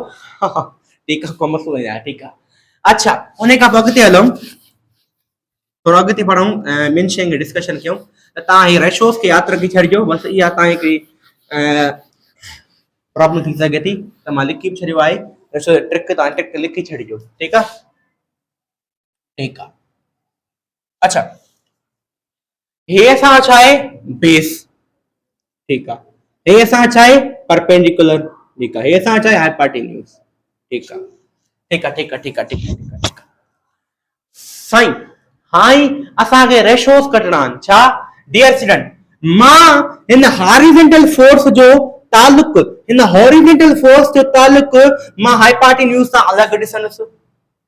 ठीक है कॉमर्स में यार ठीक है अच्छा उन्हें का अॻिते हलूं थोड़ा अॻिते पढ़ूं ॿिनि शयुनि खे डिस्कशन कयूं त तव्हां ही रेशोस खे यादि रखी छॾिजो बसि इहा तव्हां हिकिड़ी प्रॉब्लम थी सके थी तो मां लिखी भी छॾियो आहे रेशो ट्रिक तव्हां ट्रिक लिखी छॾिजो ठीकु आहे ठीक है अच्छा हे असां छा आहे बेस ठीक है हे असां छा आहे परपेंडिकुलर ठीक है हे असां छा आहे हाइपोटेन्यूज ठीक है ठीक है ठीक है ठीक है ठीक है ठीक है साईं हाई असां के रेशोस कटणा आहिनि छा डियर स्टूडेंट मां इन हॉरिजॉन्टल फोर्स जो ताल्लुक इन हॉरिजॉन्टल फोर्स जो ताल्लुक मां हाइपोटेन्यूज सां अलग ॾिसंदुसि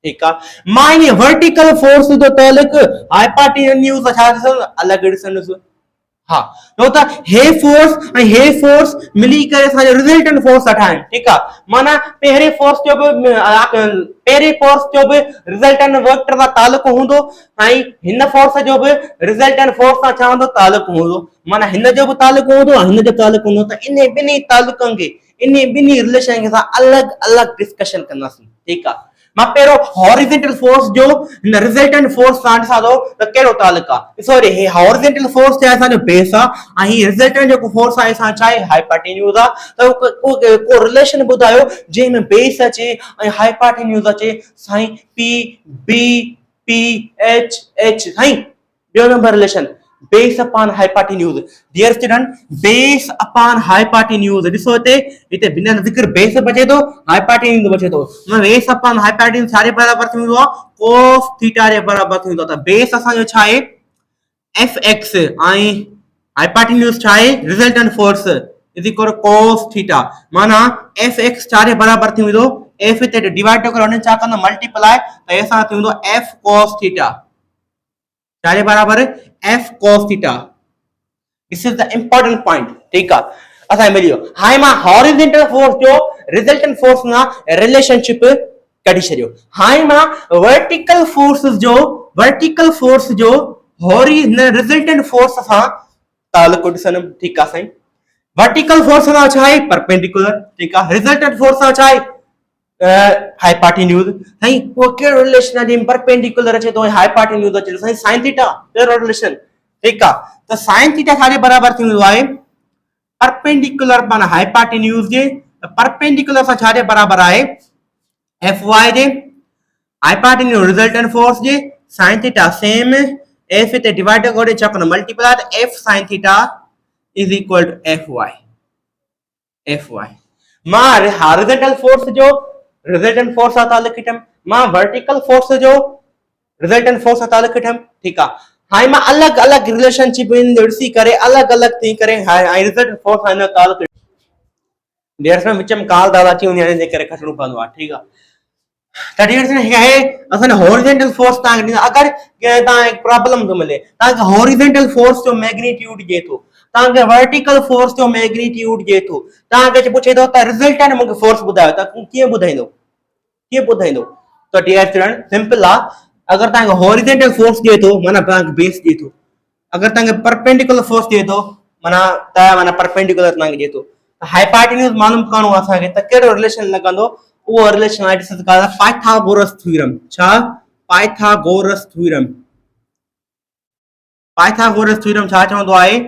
ठीक है मां इन वर्टिकल फोर्स जो ताल्लुक हाइपोटेन्यूज सां छा ॾिसंदुसि अलग ॾिसंदुसि हाँ तो ता हे फोर्स मिली करे असांजो रिजल्टेंट फोर्स ठाहिनि ठीक आहे माना पहिरें फोर्स जो बि रिजल्टेंट वेक्टर सां ताल्लुक हूंदो ऐं हिन फोर्स जो बि रिजल्टेंट फोर्स सां छा हूंदो ताल्लुक हूंदो माना हिन जो बि ताल्लुक हूंदो हिन जो ताल्लुक हूंदो त इन ॿिन्ही ताल्लुकनि खे इन ॿिन्ही रिलेशन खे असां अलॻि अलॻि डिस्कशन कंदासीं ठीक आहे मां पहिरों हॉरिजॉन्टल फोर्स जो हिन रिजल्टेंट फोर्स सां ॾिसां थो त कहिड़ो ताल्लुक आहे सॉरी हे हॉरिजॉन्टल फोर्स छा आहे असांजो बेस आहे ऐं ही रिजल्टेंट जेको फोर्स आहे असां छा आहे हाइपोटेन्यूज आहे त को रिलेशन ॿुधायो जंहिंमें बेस अचे ऐं हाइपोटेन्यूज अचे साईं P B P H H साईं ॿियो number relation base upon hypotenuse dear student base upon hypotenuse ॾिसो हिते बिना ज़िक्र बेस बचे थो हाइपोटेन्यूज बचे थो बेस अपॉन हाइपोटेन्यूज छा जे बराबर थींदो आहे cos थीटा जे बराबर थींदो आहे त बेस असांजो छा आहे fx ऐं हाइपोटेन्यूज छा आहे resultant force is equal cos theta माना fx छा जे बराबर थींदो f ते डिवाइड करे उन छा कंदो मल्टीप्लाई त हे असां थींदो f cos थीटा छा जे बराबर f cos theta this is the important point ठीक है असां मिलियो हाई मां हॉरिजॉन्टल फोर्स जो रिजल्टेंट फोर्स ना रिलेशनशिप कढी छडियो हाई मां वर्टिकल फोर्स जो रिजल्टेंट फोर्स सां ताल्लुक ॾिसंदुमि ठीक आहे साईं वर्टिकल फोर्स सां छा आहे परपेंडिकुलर ठीक आहे रिजल्टेंट फोर्स सां छा आहे हाइपोटेन्यूज साईं वो कहिड़ो रिलेशन आहे परपेंडिकुलर अचे थो हाइपोटेन्यूज अचे थो साईं sin थीटा कहिड़ो रिलेशन ठीक आहे त sin थीटा छा जे बराबर थींदो आहे परपेंडिकुलर माना हाइपोटेन्यूज जे परपेंडिकुलर सां छा जे बराबर आहे fy जे हाइपोटेन्यूज रिजल्टेंट फोर्स जे sin थीटा सेम f ते डिवाइड करे छा कंदो मल्टीप्लाई त f sin theta is equal to fy मां हॉरिजॉन्टल फोर्स जो रिजल्टेंट फोर्स सां ताल्लुक खटम मां वर्टिकल फोर्स जो रिजल्टेंट फोर्स सां ताल्लुक खटम ठीक आहे हाई मां अलग अलग रिलेशनशिप इन ॾिसी करे अलग अलग थी करे हाई रिजल्टेंट फोर्स सां ताल्लुक डियर फ्रेंड विच में काल दादा अची वञे जे करे खटणो पवंदो आहे ठीक आहे त डियर फ्रेंड हे असन हॉरिजॉन्टल फोर्स ता अगर ता एक प्रॉब्लम तो मिले ता हॉरिजॉन्टल फोर्स जो मैग्नीट्यूड जे तो ताके वर्टिकल फोर्स जो मैग्नीट्यूड जे तो ताके पूछे तो त रिजल्टेंट मुके फोर्स बुधायो त कीअं बुधाइंदो तो डियर स्टूडेंट सिंपल आ अगर ताके हॉरिजॉन्टल फोर्स जे तो माना ताके बेस जे तो अगर ताके परपेंडिकुलर फोर्स जे तो माना परपेंडिकुलर ताके जे तो हाइपोटेन्यूज मालूम करणो असा के त केड़ो रिलेशन लगंदो वो रिलेशन आई डिस्कस करा पाइथागोरस थ्योरम छा पाइथागोरस थ्योरम छा चवंदो आहे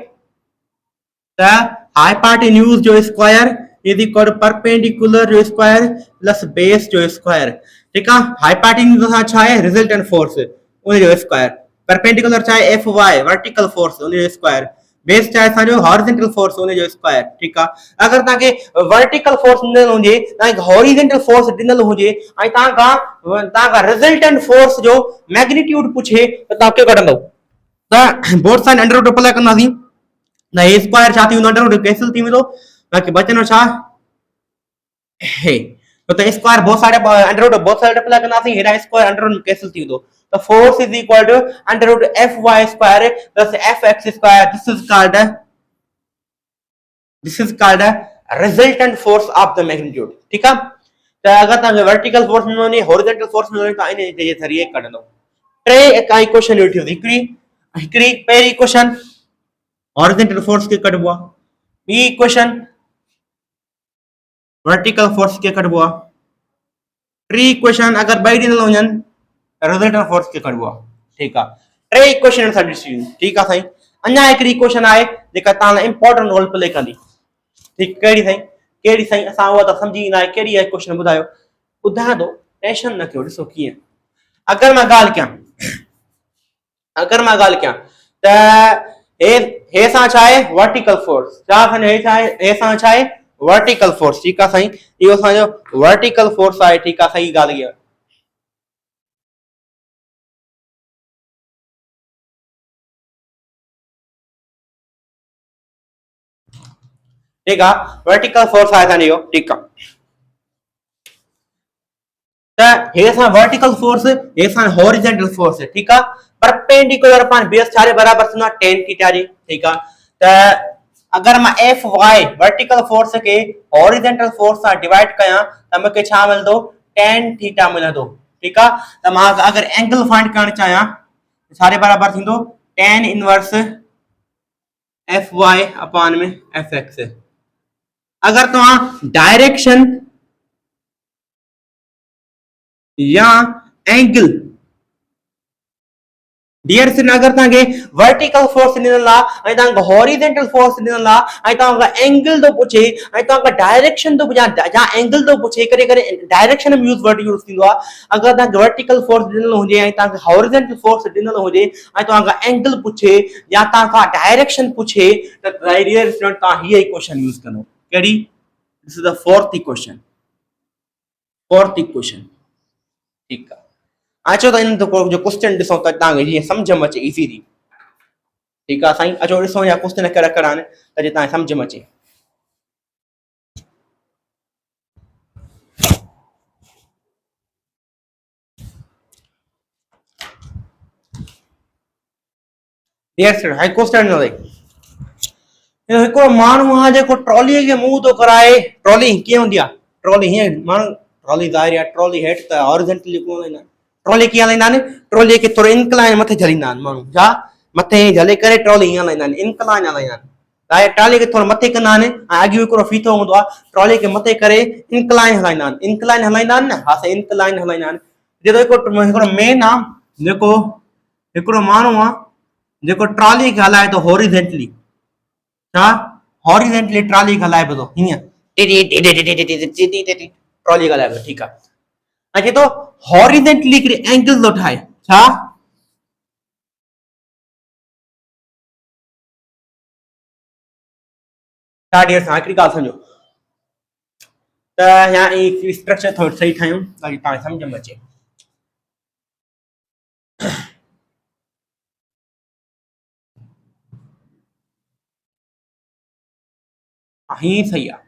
त हाइपोटेन्यूज जो square is equal to perpendicular जो स्क्वायर प्लस बेस जो स्क्वायर ठीक है हाइपोटेन्यूज असा छा है रिजल्टेंट फोर्स उन जो स्क्वायर परपेंडिकुलर छा है fy वर्टिकल फोर्स उन जो स्क्वायर बेस छा है असांजो हॉरिजॉन्टल फोर्स उन जो स्क्वायर ठीक है अगर ताके वर्टिकल फोर्स ॾिनल हुजे ताके हॉरिजॉन्टल फोर्स ॾिनल हुजे ऐं ताका रिजल्टेंट फोर्स जो मैग्नीट्यूड पूछे त तां के कढंदो त both side under root apply कंदासीं ना ए स्क्वायर छा थी वेंदो अंडर रूट कैंसिल थी वेंदो बाकी बचनो छा हे तो square both side under root both side apply कंदासीं हेडा स्क्वायर अंडर रूट कैंसिल थी वेंदो the force is equal to under root fy square plus fx square this is called resultant force of the magnitude. ठीक है, तो अगर तव्हांखे vertical force मिलंदी, हॉरिजॉन्टल फोर्स मिलंदी, त इन जे ज़रिए कढंदो। टे काई क्वेश्चन वेठी हिकिड़ी हिकिड़ी पहिरीं क्वेश्चन हॉरिजॉन्टल फोर्स के कढबो आहे, ॿी क्वेश्चन वर्टिकल फोर्स के कढबो आहे, टी क्वेश्चन अगर ॿई ॾिनल हुजनि रिजल्टेंट फोर्स के कढबो आहे। ठीक आहे, टे क्वेश्चन असां ॾिसी। ठीक आहे साईं, अञा हिकिड़ी क्वेश्चन आहे जेका तव्हां लाइ इंपॉर्टेंट रोल प्ले कंदी। ठीक, कहिड़ी साईं? कहिड़ी साईं? असां उहा त सम्झी ईंदा आहे, कहिड़ी आहे क्वेश्चन ॿुधायो? ॿुधायां थो, टेंशन न कयो, ॾिसो कीअं। अगर मां ॻाल्हि कयां त हे सां छा आहे वर्टिकल फोर्स, छा हे सां छा आहे वर्टिकल फोर्स। ठीक आहे साईं, इहो असांजो वर्टिकल फोर्स आहे। ठीक आहे, सही ॻाल्हि इहा। ठीक है, वर्टिकल फोर्स आहे असांजो। ठीक आहे, त हे सां वर्टिकल फोर्स, हे सां हॉरिजॉन्टल फोर्स। ठीक आहे, परपेंडिकुलर पान बेस छारे बराबर थींदो आहे tan थीटा जे। ठीक आहे, त अगर मां एफ वाई वर्टिकल फोर्स के हॉरिजॉन्टल फोर्स सां डिवाइड कयां त मूंखे छा मिलंदो? tan थीटा मिलंदो। ठीक आहे, त मां अगर एंगल फाइंड करण चाहियां छारे बराबर थींदो? tan inverse F Y upon में एफ एक्स। अगर तव्हां डायरेक्शन या एंगल डियर सिन अगर तव्हांखे वर्टिकल फोर्स ॾिनल आहे ऐं तव्हांखे हॉरिजॉन्टल फोर्स ॾिनल आहे ऐं तव्हांखां एंगल थो पुछे ऐं तव्हांखां डायरेक्शन थो पुछे या एंगल थो पुछे, करे करे डायरेक्शन में यूज़ वर्ड यूज़ थींदो आहे। अगर तव्हांखे वर्टिकल फोर्स ॾिनल हुजे ऐं तव्हांखे हॉरिजॉन्टल फोर्स ॾिनल हुजे ऐं तव्हांखां एंगल पुछे या तव्हांखां डायरेक्शन पुछे त डियर स्टूडेंट तव्हां हीअ ई क्वेश्चन यूज़ कंदो। कहिड़ी? This is the fourth question. ठीक आहे, अचो त इन जो क्वेश्चन ॾिसो त तव्हांखे जीअं सम्झ में अचे इज़ीली। ठीक आहे साईं, अचो ॾिसो या क्वेश्चन कहिड़ा कहिड़ा आहिनि त जे तव्हांखे सम्झ में अचे। हाई क्वेश्चन ॾिनो अथई, हिकिड़ो माण्हू आहे जेको ट्रॉलीअ खे मूव थो कराए। ट्रॉली कीअं हूंदी आहे? ट्रॉली हीअं माण्हू ट्रॉली ज़ाहिर आहे, ट्रॉली हेठि त हॉरिजॉन्टली कोन हलाईंदा आहिनि। ट्रॉली कीअं हलाईंदा आहिनि? ट्रॉलीअ खे थोरो इंक्लाइन मथे झलींदा आहिनि माण्हू, छा मथे झले करे ट्रॉली हीअं हलाईंदा आहिनि, इंक्लाइन हलाईंदा आहिनि। ट्रॉली खे थोरो मथे कंदा आहिनि ऐं अॻियो हिकिड़ो फीथो हूंदो आहे, ट्रॉली खे मथे करे इंक्लाइन हलाईंदा आहिनि। इंक्लाइन हलाईंदा आहिनि न? हा साईं, इंक्लाइन हलाईंदा आहिनि। जेको हिकिड़ो मेन आहे, जेको हिकिड़ो माण्हू आहे जेको ट्रॉली खे हलाए थो हॉरिजॉन्टली, छा हॉरिजॉन्टली ट्रॉली खे हलाए पियो थो हीअं ट्रॉली खे हलाए पियो। ठीक आहे, ऐं चए थो हॉरिजॉन्टली हिकिड़ी एंगल थो ठाहे, छा डियर सां हिकिड़ी ॻाल्हि सम्झो त यहाँ स्ट्रक्चर थोरो सही ठाहियूं ताकि तव्हांखे सम्झ में अचे। ही सही आहे।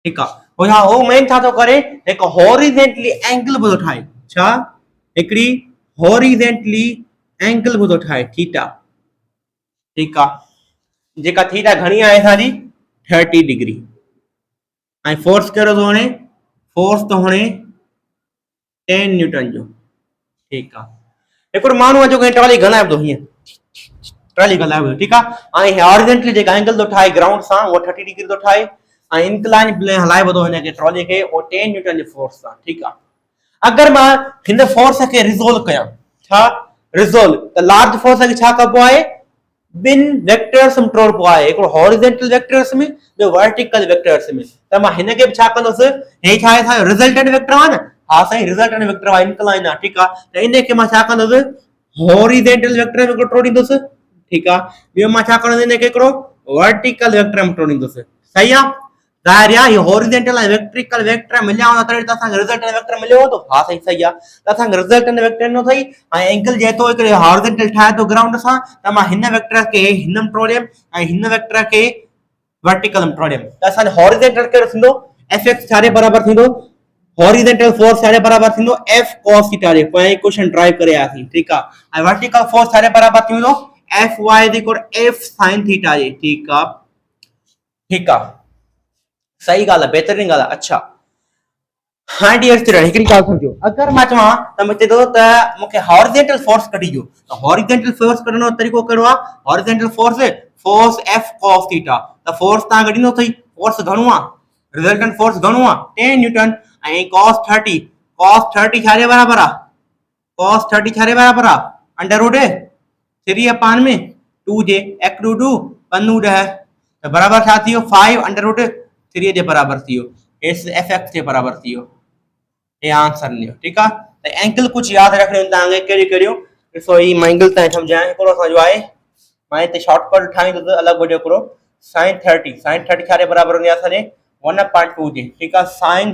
ठीक आहे, वो मेन छा थो करे? हिकु हॉरिजॉन्टली एंगल बि थो ठाहे, छा हिकिड़ी हॉरिजॉन्टली एंगल बि थो ठाहे थीटा। ठीक आहे, जेका थीटा घणी आहे असांजी 30 डिग्री ऐं फोर्स कहिड़ो थो हणे? फोर्स थो हणे 10 न्यूटन जो। ठीक आहे, हिकिड़ो माण्हू आहे जेको ट्रॉली हलाए थो हीअं, ट्रॉली हलाए थो। ठीक आहे, ऐं हॉरिजॉन्टली जेका एंगल थो ठाहे ग्राउंड सां उहो 30 डिग्री थो ठाहे ऐं इंक्लाइन हलाए थो हिनखे ट्रॉली खे उहो 10 न्यूटन जे फोर्स सां। ठीक आहे, अगर मां हिन फोर्स खे रिजोल्व कयां, छा रिजोल्व, त लार्ज फोर्स खे छा कबो आहे? ॿिनि वेक्टर्स में टोड़बो आहे, हिकिड़ो हॉरिजॉन्टल वेक्टर्स में, ॿियो वर्टिकल वेक्टर्स में। त मां हिनखे बि छा कंदुसि? हे छा आहे असांजो रिजल्टेंट वेक्टर आहे न? हा साईं, रिजल्टेंट वेक्टर आहे, इंक्लाइन आहे। ठीक आहे, त इनखे मां छा कंदुसि? हॉरिजॉन्टल वेक्टर में टोड़ींदुसि। ठीक आहे, ॿियो मां छा कंदुसि? इनखे हिकिड़ो वर्टिकल वेक्टर में टोड़ींदुसि। सही आहे, ज़ाहिर आहे ये हॉरिजॉन्टल ऐं वर्टिकल वेक्टर मिलिया हूंदा तॾहिं त असांखे रिजल्टेंट वेक्टर मिलियो हूंदो। हा साईं, सही आहे, त असांखे रिजल्टेंट वेक्टर ॾिनो अथई ऐं एंगल जेतो हिकिड़े हॉरिजॉन्टल ठाहे थो ग्राउंड सां, त मां हिन वेक्टर खे हिन में टोड़ियमि ऐं हिन वेक्टर खे वर्टिकल में टोड़ियमि, त असांजो हॉरिजॉन्टल कहिड़ो थींदो? एफ एक्स छारे बराबर थींदो? हॉरिजेंटल फोर्स सारे बराबर थींदो F cos थीटा जे पोइ क्वेश्चन ड्राइव करे आसी ठीक आ ऐं वर्टिकल फोर्स सारे बराबर थींदो Fy F sin थीटा जे ठीक आ सही ॻाल्हि आहे बहितरीन ॻाल्हि आहे अच्छा हाँ डियर स्टूडेंट हिकड़ी ॻाल्हि समझो अगर मां चवां त मूंखे चए थो त मूंखे हॉरिजेंटल फोर्स कढी ॾियो त हॉरिजेंटल फोर्स कढण जो तरीक़ो कहिड़ो आहे horizontal force F cos theta त फोर्स तव्हां कढींदो अथई फोर्स घणो आहे रिजल्टेंट फोर्स घणो आहे 10 न्यूटन ऐं cos 30 छाजे बराबर आहे cos 30 छाजे बराबर आहे अंडर रूट 3 अपान में 2 जे एक टू 2 पन्नू 10 त बराबर छा थी वियो 5 अंडर रूट 3 जे बराबर थी वियो एस fx जे बराबर थी वियो ये आंसर लियो ठीक है तो एंगल कुछ याद रखने तांगे केड़ी केड़ियो सो ई मां एंगल ता समझाए हिकड़ो समझो आए मां ते शॉर्टकट ठाई तो अलग वीडियो करो sin 30 छारे बराबर होंदी असाने 1/2 जे ठीक है sin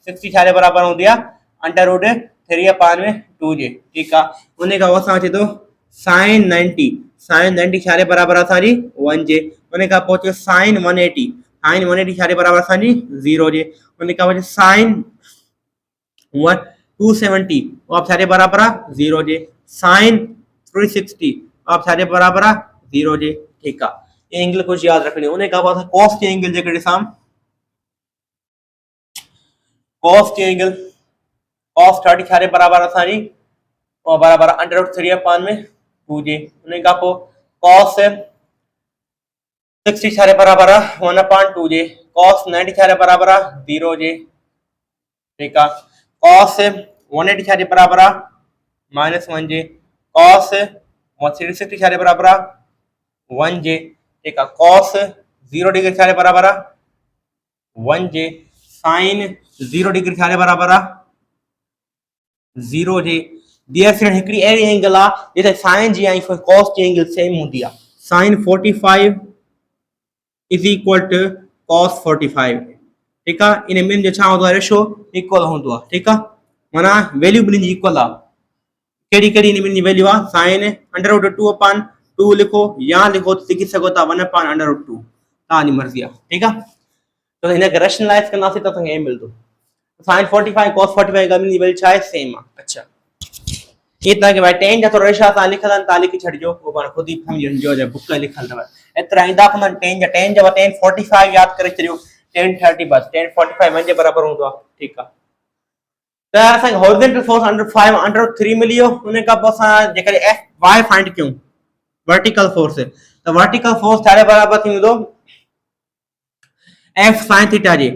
60 छारे बराबर होंदी आ अंडर रूट 3/2 जे ठीक है उने का वसा चे तो sin 90 छारे बराबर असानी 1 जे उने का पहुंचो sin 180 छारे बराबर असानी 0 जे उने का वजह sin 270 आप सारे बराबर 0 जे sin 360 आप सारे बराबर 0 जे ठीक है ये एंगल कुछ याद रखनी उन्हें कहा था cos के एंगल जे कड़े साम cos के एंगल cos 30 सारे बराबर असानी और बराबर अंडर रूट 3/2 में 2 जे उन्हें कहा पो cos 60 सारे बराबर 1/2 जे cos 90 सारे बराबर 0 जे ठीक है cos 180 छाजे बराबर -1 जे cos 360 छाजे बराबर 1 जे ठीक है cos 0 डिग्री छाजे बराबर 1 जे sin 0 डिग्री छाजे बराबर 0 जे डियर फ्रेंड हिकड़ी एरी एंगल आ जिथे sin जी ऐं cos जी एंगल सेम होंदी आ sin 45 is equal to cos 45 ठीक है इन में जो छा होंदो आहे रेशो इक्वल होंदो आहे ठीक आहे माना वैल्यू बिन जी इक्वल आहे केड़ी केड़ी इन में जी वैल्यू आहे sin अंडर रूट 2/2 लिखो या लिखो लिखी सको था 1/√2 ता जी मर्जी आहे ठीक आहे तो इन के रैशनलाइज करनासी त तंगे मिलदो sin 45 cos 45 का जी वैल्यू छा है सेम आहे अच्छा ये ता के भाई tan जा तो रेशा ता लिखलन ता लिखी छड़जो वो पाण खुद ही समझो जो बुक लिखल दवा एतरा इंदा अपन tan जा 45 याद करे छरियो 1030 बस 1045 वन जे बराबर होंदो आहे ठीक आहे त असां हॉरिजॉन्टल फोर्स अंडर 5 अंडर 3 मिलियो उन का असां जेकर एफ वाई फाइंड कयूं वर्टिकल फोर्स त वर्टिकल फोर्स छारे बराबर थींदो एफ sin थीटा जे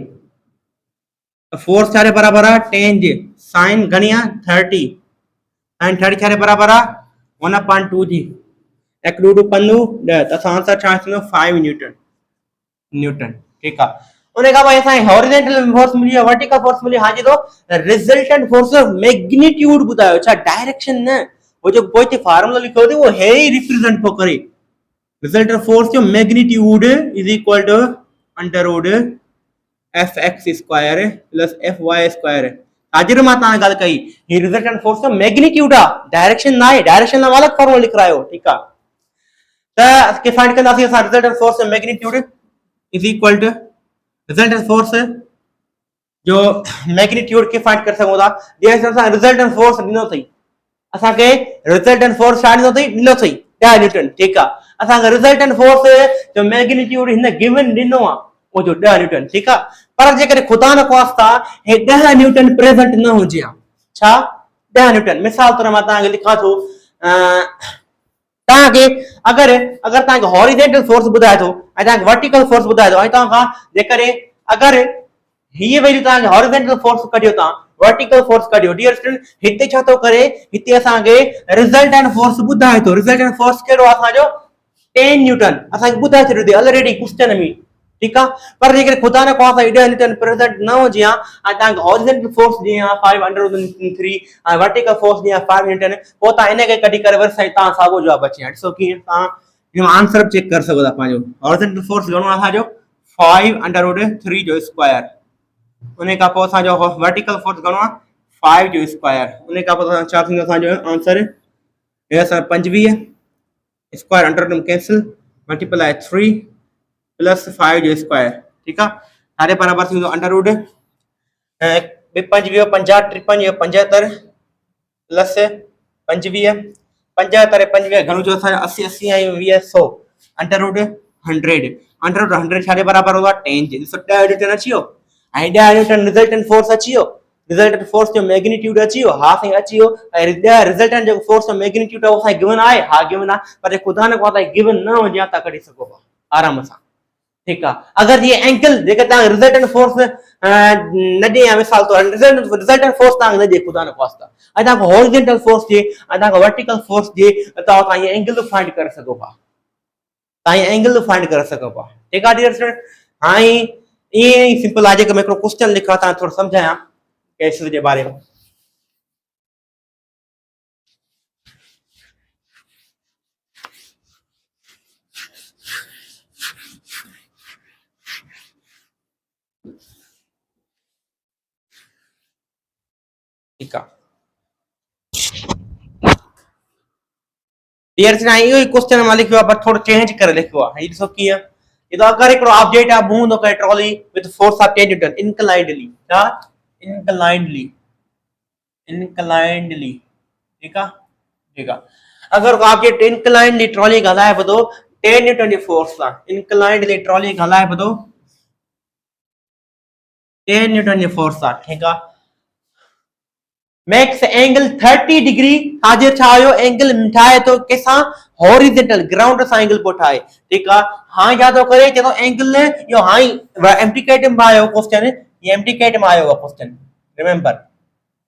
फोर्स छारे बराबर आहे 10 जे sin घणी आहे 30 sin 30 छारे बराबर आहे 1/2 जी एक डू पन्नू त असां आंसर छा थींदो 5 न्यूटन ठीक आहे उन्हें कहा भाई ऐसा हॉरिजॉन्टल फोर्स मिली है वर्टिकल फोर्स मिली हां जी तो रिजल्टेंट फोर्स मैग्नीट्यूड बुधायो अच्छा डायरेक्शन न वो जो कोई थी फार्मूला लिखो थी वो है ही रिप्रेजेंट को करे रिजल्टेंट फोर्स जो magnitude is equal to under root fx square plus fy square हाजिर मां ता गल कही ये रिजल्टेंट फोर्स जो मैग्नीट्यूड आ डायरेक्शन ना है डायरेक्शन ना वाला फार्मूला लिख रहा हो ठीक है त के फाइंड करना सी रिजल्टेंट फोर्स जो magnitude is equal to resultant force जो मैग्नीट्यूड के फाइंड कर सको था देयर असा रिजल्टेंट फोर्स दिनो थई असा के रिजल्टेंट फोर्स छा दिनो थई दिनो थई 10 न्यूटन ठीक है असा के रिजल्टेंट फोर्स जो मैग्नीट्यूड हिन गिवन दिनो आ वो जो 10 न्यूटन ठीक है पर जे करे खुदा न वास्ता हे 10 न्यूटन प्रेजेंट न हो जिया छा 10 न्यूटन मिसाल तौर मा ता लिखा थो ताके अगर ताके हॉरिजॉन्टल फोर्स बुधाए तो ऐ ताके वर्टिकल फोर्स बुधाए तो ऐ ताका जेकर अगर ये वैल्यू ताके हॉरिजॉन्टल फोर्स कढियो ता वर्टिकल फोर्स कढियो डियर स्टूडेंट हिते छा तो करे हिते असा के रिजल्टेंट फोर्स बुधाए तो रिजल्टेंट फोर्स केड़ो असा जो 10 न्यूटन असा के बुधाए छो दी ऑलरेडी क्वेश्चन में ठीक है पर जेकर खुदा ने कहा था 10 न्यूटन प्रेजेंट न हो जिया आ ताके हॉरिजॉन्टल फोर्स जिया 5 अंडर रूट 3 आ वर्टिकल फोर्स जिया 5 न्यूटन वो ता इने के कडी करे वर सही ता सागो जवाब अचे सो कि ता इन आंसर चेक कर सको ता पाजो हॉरिजॉन्टल फोर्स गणो असा जो 5 अंडर रूट 3 जो स्क्वायर उन्हें का पो असा जो वर्टिकल फोर्स गणो 5 जो स्क्वायर उन्हें का पो चार थिंग असा जो आंसर ये sir 25 square under root cancel multiply 3 plus 5 जो स्क्वायर ठीक है सारे बराबर थी अंडर रूट 25 50 53 75 प्लस 25 75 25 घणो जो 80 80 ऐं 20 100 अंडर रूट 100 अंडर रूट 100 छाजे बराबर होगा 10 जे ॾिसो 10 न्यूटन अची वियो ऐं 10 न्यूटन रिजल्टेंट फोर्स अची वियो रिजल्टेंट फोर्स जो मैग्नीट्यूड अची वियो हा साईं अची वियो ऐं रिजल्टेंट जो फोर्स जो मैग्नीट्यूड आहे उहो गिवन आहे हा गिवन आहे पर खुदा न ख़ुदा गिवन न हुजे तव्हां कढी सघो था आराम सां ठीक है अगर ये एंगल जेका ता रिजल्टेंट फोर्स न दे या मिसाल तो रिजल्टेंट फोर्स ता न दे खुदा न वास्ता अ ता हॉरिजॉन्टल फोर्स जे अ ता वर्टिकल फोर्स जे ता ता ये एंगल फाइंड कर सको पा ता ये एंगल फाइंड कर सको पा ठीक है डियर स्टूडेंट हां ये सिंपल आज के मैं क्वेश्चन लिखा था थोड़ा समझाया केस के बारे में ठीक है डियर स्टूडेंट यो क्वेश्चन में लिखो पर थोड़ा चेंज कर लिखो है ये सो किया ये तो अगर एक ऑब्जेक्ट आ मूव तो trolley with force of 10 newton inclinedly क्या इनक्लाइंडली इनक्लाइंडली ठीक है अगर ऑब्जेक्ट इनक्लाइंडली ट्रॉली हलाए बदो 10 न्यूटन जी फोर्स सा इनक्लाइंडली ट्रॉली हलाए बदो 10 न्यूटन जी फोर्स सा ठीक है makes angle 30 degree हाजे छायो एंगल ठाए तो केसा हॉरिजॉन्टल ग्राउंड सा एंगल को ठाए ठीक है हां याद करे चलो एंगल यो हाई एमटीकेट में आयो क्वेश्चन ये एमटीकेट में आयो क्वेश्चन रिमेंबर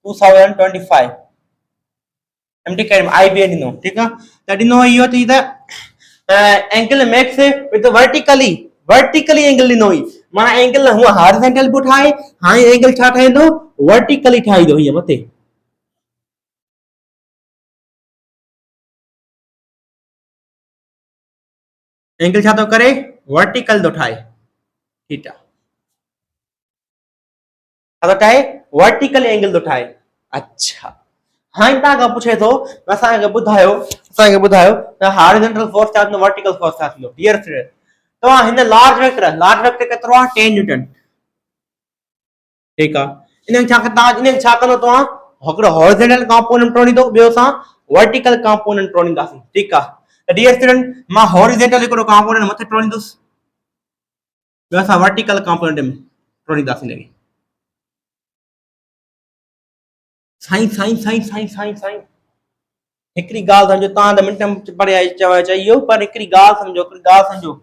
2025 एमटीकेट में आईबीएन नो ठीक है त दिनो यो थी the angle makes with vertically angle दिनो माना एंगल हुआ हॉरिजॉन्टल को ठाए हां एंगल छा ठाए दो वर्टिकली ठाई दो ये मते एंगल छा तो करे वर्टिकल तो ठाए थीटा तो ठाए वर्टिकल एंगल तो ठाए अच्छा हां ता का पूछे तो असा के बुधायो त हॉरिजॉन्टल फोर्स था तो वर्टिकल फोर्स था डियर फ्रेंड तो हिन लार्ज वेक्टर केतरो 10 न्यूटन ठीक है इन छा कनो तो हकड़ो हॉरिजॉन्टल कंपोनेंट टोनी दो बियो सा वर्टिकल कंपोनेंट टोनी दासी ठीक है डियर स्टूडेंट मा हॉरिजॉन्टल एकड़ो कंपोनेंट मथे टोनी दोस बियो सा वर्टिकल कंपोनेंट में टोनी दासी लगी साईं एकरी गाल समझो ता द मिनट में पढ़े आई चाहियो पर एकरी गाल समझो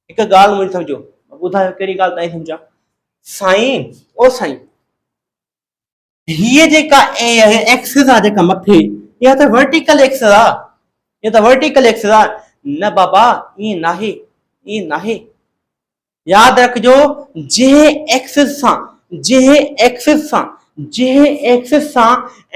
एक गाल मुझे समझो बुधायो केरी गाल ताई समझा साईं ओ साईं ये जेका एक्सिस आ जेका मथे या तो वर्टिकल एक्सिस आ ये तो वर्टिकल एक्सिस आ न बाबा ये नाहे याद रखजो जे एक्सिस सा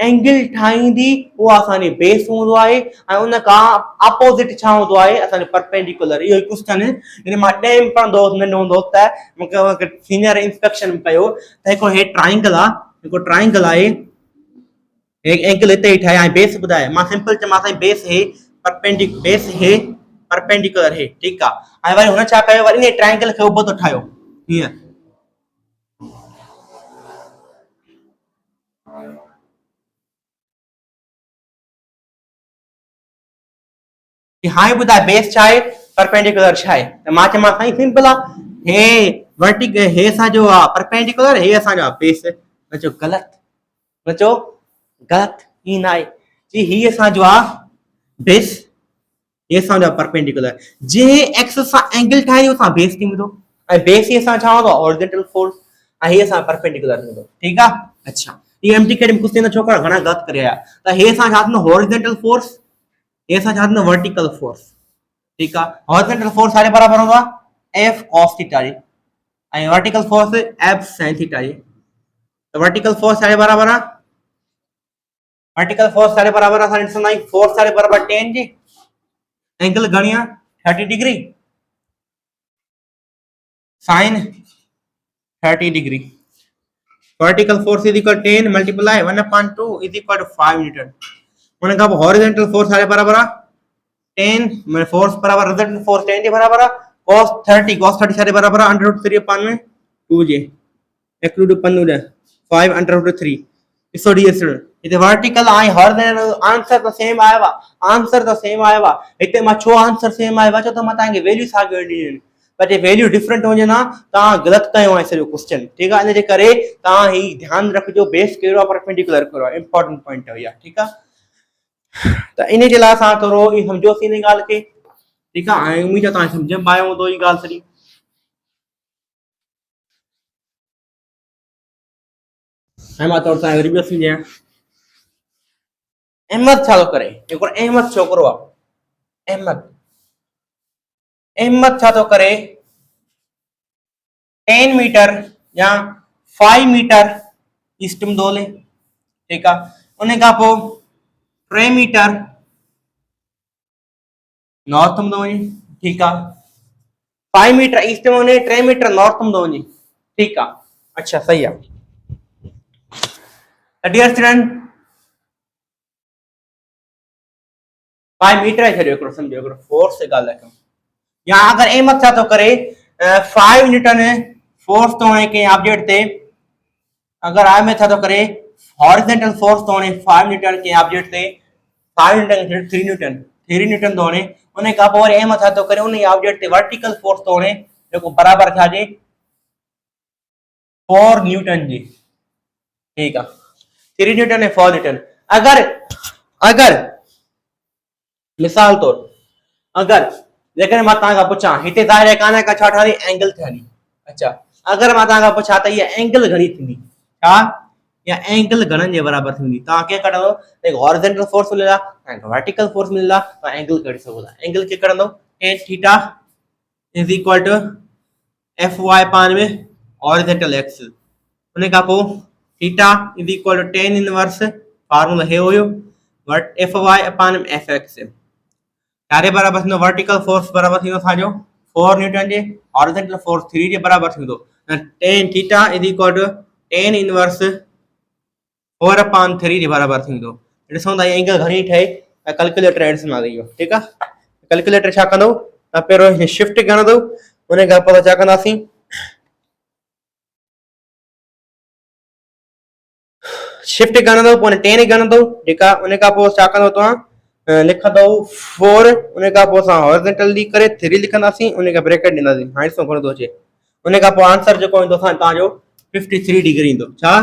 एंगल ठाईंदी वो आसानी बेस होंदो आए आ उन का अपोजिट छा होंदो आए असाने परपेंडिकुलर यो क्वेश्चन इन मा डेम पण दो न होंदो त मके सीनियर इंस्पेक्शन में कयो त एको हे ट्रायंगल आए एक एंगल इते ठाए आ बेस बुधाए मा सिंपल च मा साई बेस है परपेंडिकुलर है ठीक है आ वरी हुन छा कयो वरी ने ट्रायंगल के उबो तो ठायो हिय कि हाई बुधा बेस चाहे परपेंडिकुलर चाहे तो मा चमा साईं सिंपल आ हे वर्टिकल हे सा जो आ परपेंडिकुलर हे सा जो बेस बचो गलत ही नाई जी ही सा जो आ बेस ये सा जो परपेंडिकुलर जे एक्सिस सा एंगल ठाई सा बेस थी मिलो ए बेस ये सा छा हो हॉरिजॉन्टल फोर्स आ हे सा परपेंडिकुलर मिलो ठीक है अच्छा ये एमटी के में क्वेश्चन छोकरा घना गलत करया त हे सा छा हॉरिजॉन्टल फोर्स ये सा छा वर्टिकल फोर्स ठीक है हॉरिजॉन्टल फोर्स सारे बराबर होगा F cos थीटा जी आई vertical force F sin theta जी तो वर्टिकल फोर्स सारे बराबर है वर्टिकल फोर्स सारे बराबर है सारे फोर्स सारे बराबर 10 जी एंगल गणिया 30 degree sin 30 degree vertical force is equal 10 multiply 1/2 is equal to 5 newton उन का हॉरिजॉन्टल फोर्स सारे बराबर है 10 में फोर्स बराबर रिजल्टेंट फोर्स 10 के बराबर है cos 30 सारे बराबर है √3/2 2 जे 1 √15 5 √3 ॾिसो डियर स्टूडेंट इते वर्टिकल आई हॉरिजॉन्टल आंसर तो सेम आयो आंसर तो सेम आयो इते मां छो आंसर सेम आयो छो तो मां ताके वैल्यू साॻियो ॾिनी पर जे वैल्यू डिफरेंट हो ना ता गलत कयो है सॼो क्वेश्चन ठीक है इन जे करे ता ही ध्यान रखजो बेस केरो परपेंडिकुलर करो इंपॉर्टेंट पॉइंट है या ठीक है तो इन जे ला सा थोरो ई समझो सी इन गाल के ठीक है उम्मीद है ता समझ पायो हो तो ई गाल सरी है मां तौर सा रिव्यू समझिया अहमद छा तो करे एक अहमद छोकरो आ अहमद अहमद छा तो करे 10 मीटर या 5 मीटर ईस्ट में दोले ठीक है उन का पो 3 मीटर नॉर्थ में दो ठीक है 5 मीटर ईस्ट में वने 3 मीटर नॉर्थ में दो ठीक है अच्छा सही है डियर स्टूडेंट 5 मीटर है छो एक समझो एक फोर्स से गाल रखो या अगर अहमद छा तो करे 5 न्यूटन फोर्स तो होने के ऑब्जेक्ट ते अगर आई में था तो करे हॉरिजॉन्टल फोर्स तो होने 5 न्यूटन के ऑब्जेक्ट ते 5 न्यूटन 3 न्यूटन तो होने उन्हें का पावर एम था तो करे उन्हें ऑब्जेक्ट ते वर्टिकल फोर्स तो होने जो बराबर था जे 4 न्यूटन जी ठीक है 3 न्यूटन है 4 न्यूटन अगर अगर मिसाल तौर अगर लेकिन मां ता का पूछा हिते दायरे काने का छा ठारी एंगल ठारी अच्छा अगर मां ता का पूछा त ये एंगल घणी थींदी छा या एंगल घणन जे बराबर थींदी ता के कढंदो एक हॉरिजॉन्टल फोर्स मिलला ऐं वर्टिकल फोर्स मिलला त एंगल कढी सघो था एंगल के कढंदो tan theta is equal to fy पान में हॉरिजॉन्टल एक्सिस उन का पो theta is equal to tan inverse formula हे होयो बट fy पान में fx तारे बराबर थींदो वर्टिकल फोर्स बराबर थींदो साजो 4 न्यूटन जे हॉरिजॉन्टल फोर्स 3 जे बराबर थींदो tan theta is equal to tan inverse 4 upon 3 जे बराबर थींदो ॾिसो था एंगल घणी ठहे कैलकुलेटर एड्स में आ गई ठीक है कैलकुलेटर छा कंदो त पहिरो शिफ्ट गणदो उन खां पोइ छा कंदासीं शिफ्ट गणदो पोइ 10 गणदो ठीक है उन खां पोइ छा कंदो तव्हां लिखंदो 4 उन खां पोइ असां हॉरिजॉन्टल दी करे 3 लिखंदासीं उन खां ब्रैकेट ॾींदासीं हाणे ॾिसो घणो थो अचे उन खां पोइ आंसर जेको ईंदो तव्हांजो 53 डिग्री ईंदो छा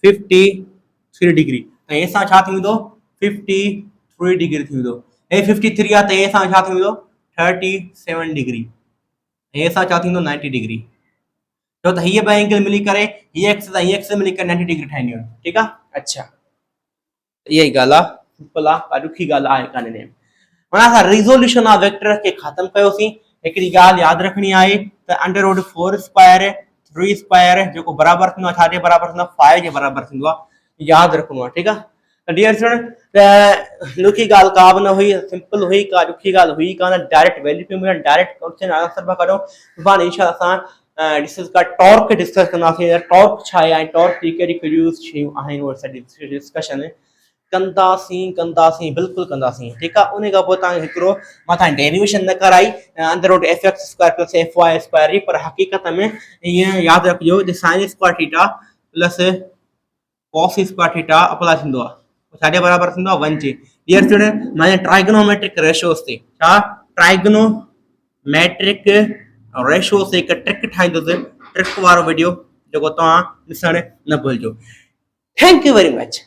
53 डिग्री ऐं असां छा थींदो 53 डिग्री थींदो ऐं 53 आहे त ए सां छा थींदो 37 डिग्री ऐं असां छा थींदो 90 डिग्री छो त हीअ ॿ एंगल मिली करे हीअ एक्सिस ऐं हीअ एक्सिस मिली करे 90 डिग्री ठाहींदियूं आहिनि ठीकु आहे अच्छा इहा ई ॻाल्हि आहे सिंपल आहे ॾुखी ॻाल्हि आहे कान्हे माना असां रिज़ोल्यूशन ऑफ वेक्टर खे ख़तमु कयोसीं हिकिड़ी ॻाल्हि यादि रखणी आहे त √4 स्क्वायर 3 स्क्वायर जेको बराबर थींदो आहे छा जे बराबर थींदो आहे 5 जे बराबर थींदो आहे यादि रखणो आहे ठीकु आहे डियर स्टूडेंट त ॾुखी ॻाल्हि का बि न हुई सिंपल हुई का ॾुखी ॻाल्हि हुई कान डायरेक्ट वैल्यू पियो मिलनि डायरेक्ट क्वेश्चन आंसर पिया कढूं सुभाणे इंशाअल्लाह असां डिस्कस का टॉर्क डिस्कस कंदासीं टॉर्क छा आहे ऐं टॉर्क जी कहिड़ी कहिड़ी शयूं आहिनि उहे सॼी डिस्कशन कंदासीं बिल्कुलु कंदासीं ठीकु आहे उन खां पोइ तव्हांखे हिकिड़ो मां तव्हां डेरिवेशन न कराई √fx² पर हक़ीक़त में ईअं यादि रखिजो sin² theta plus cos² theta apply थींदो आहे छाजे बराबर थींदो आहे 1 जे डियर स्टूडेंट मां ट्राइगोनोमेट्रिक रेशियोस ते छा ट्राइगोनोमेट्रिक रेशियोस ते हिकु ट्रिक ठाहींदुसि ट्रिक वारो वीडियो जेको तव्हां ॾिसणु न भुलिजो थैंक यू वेरी मच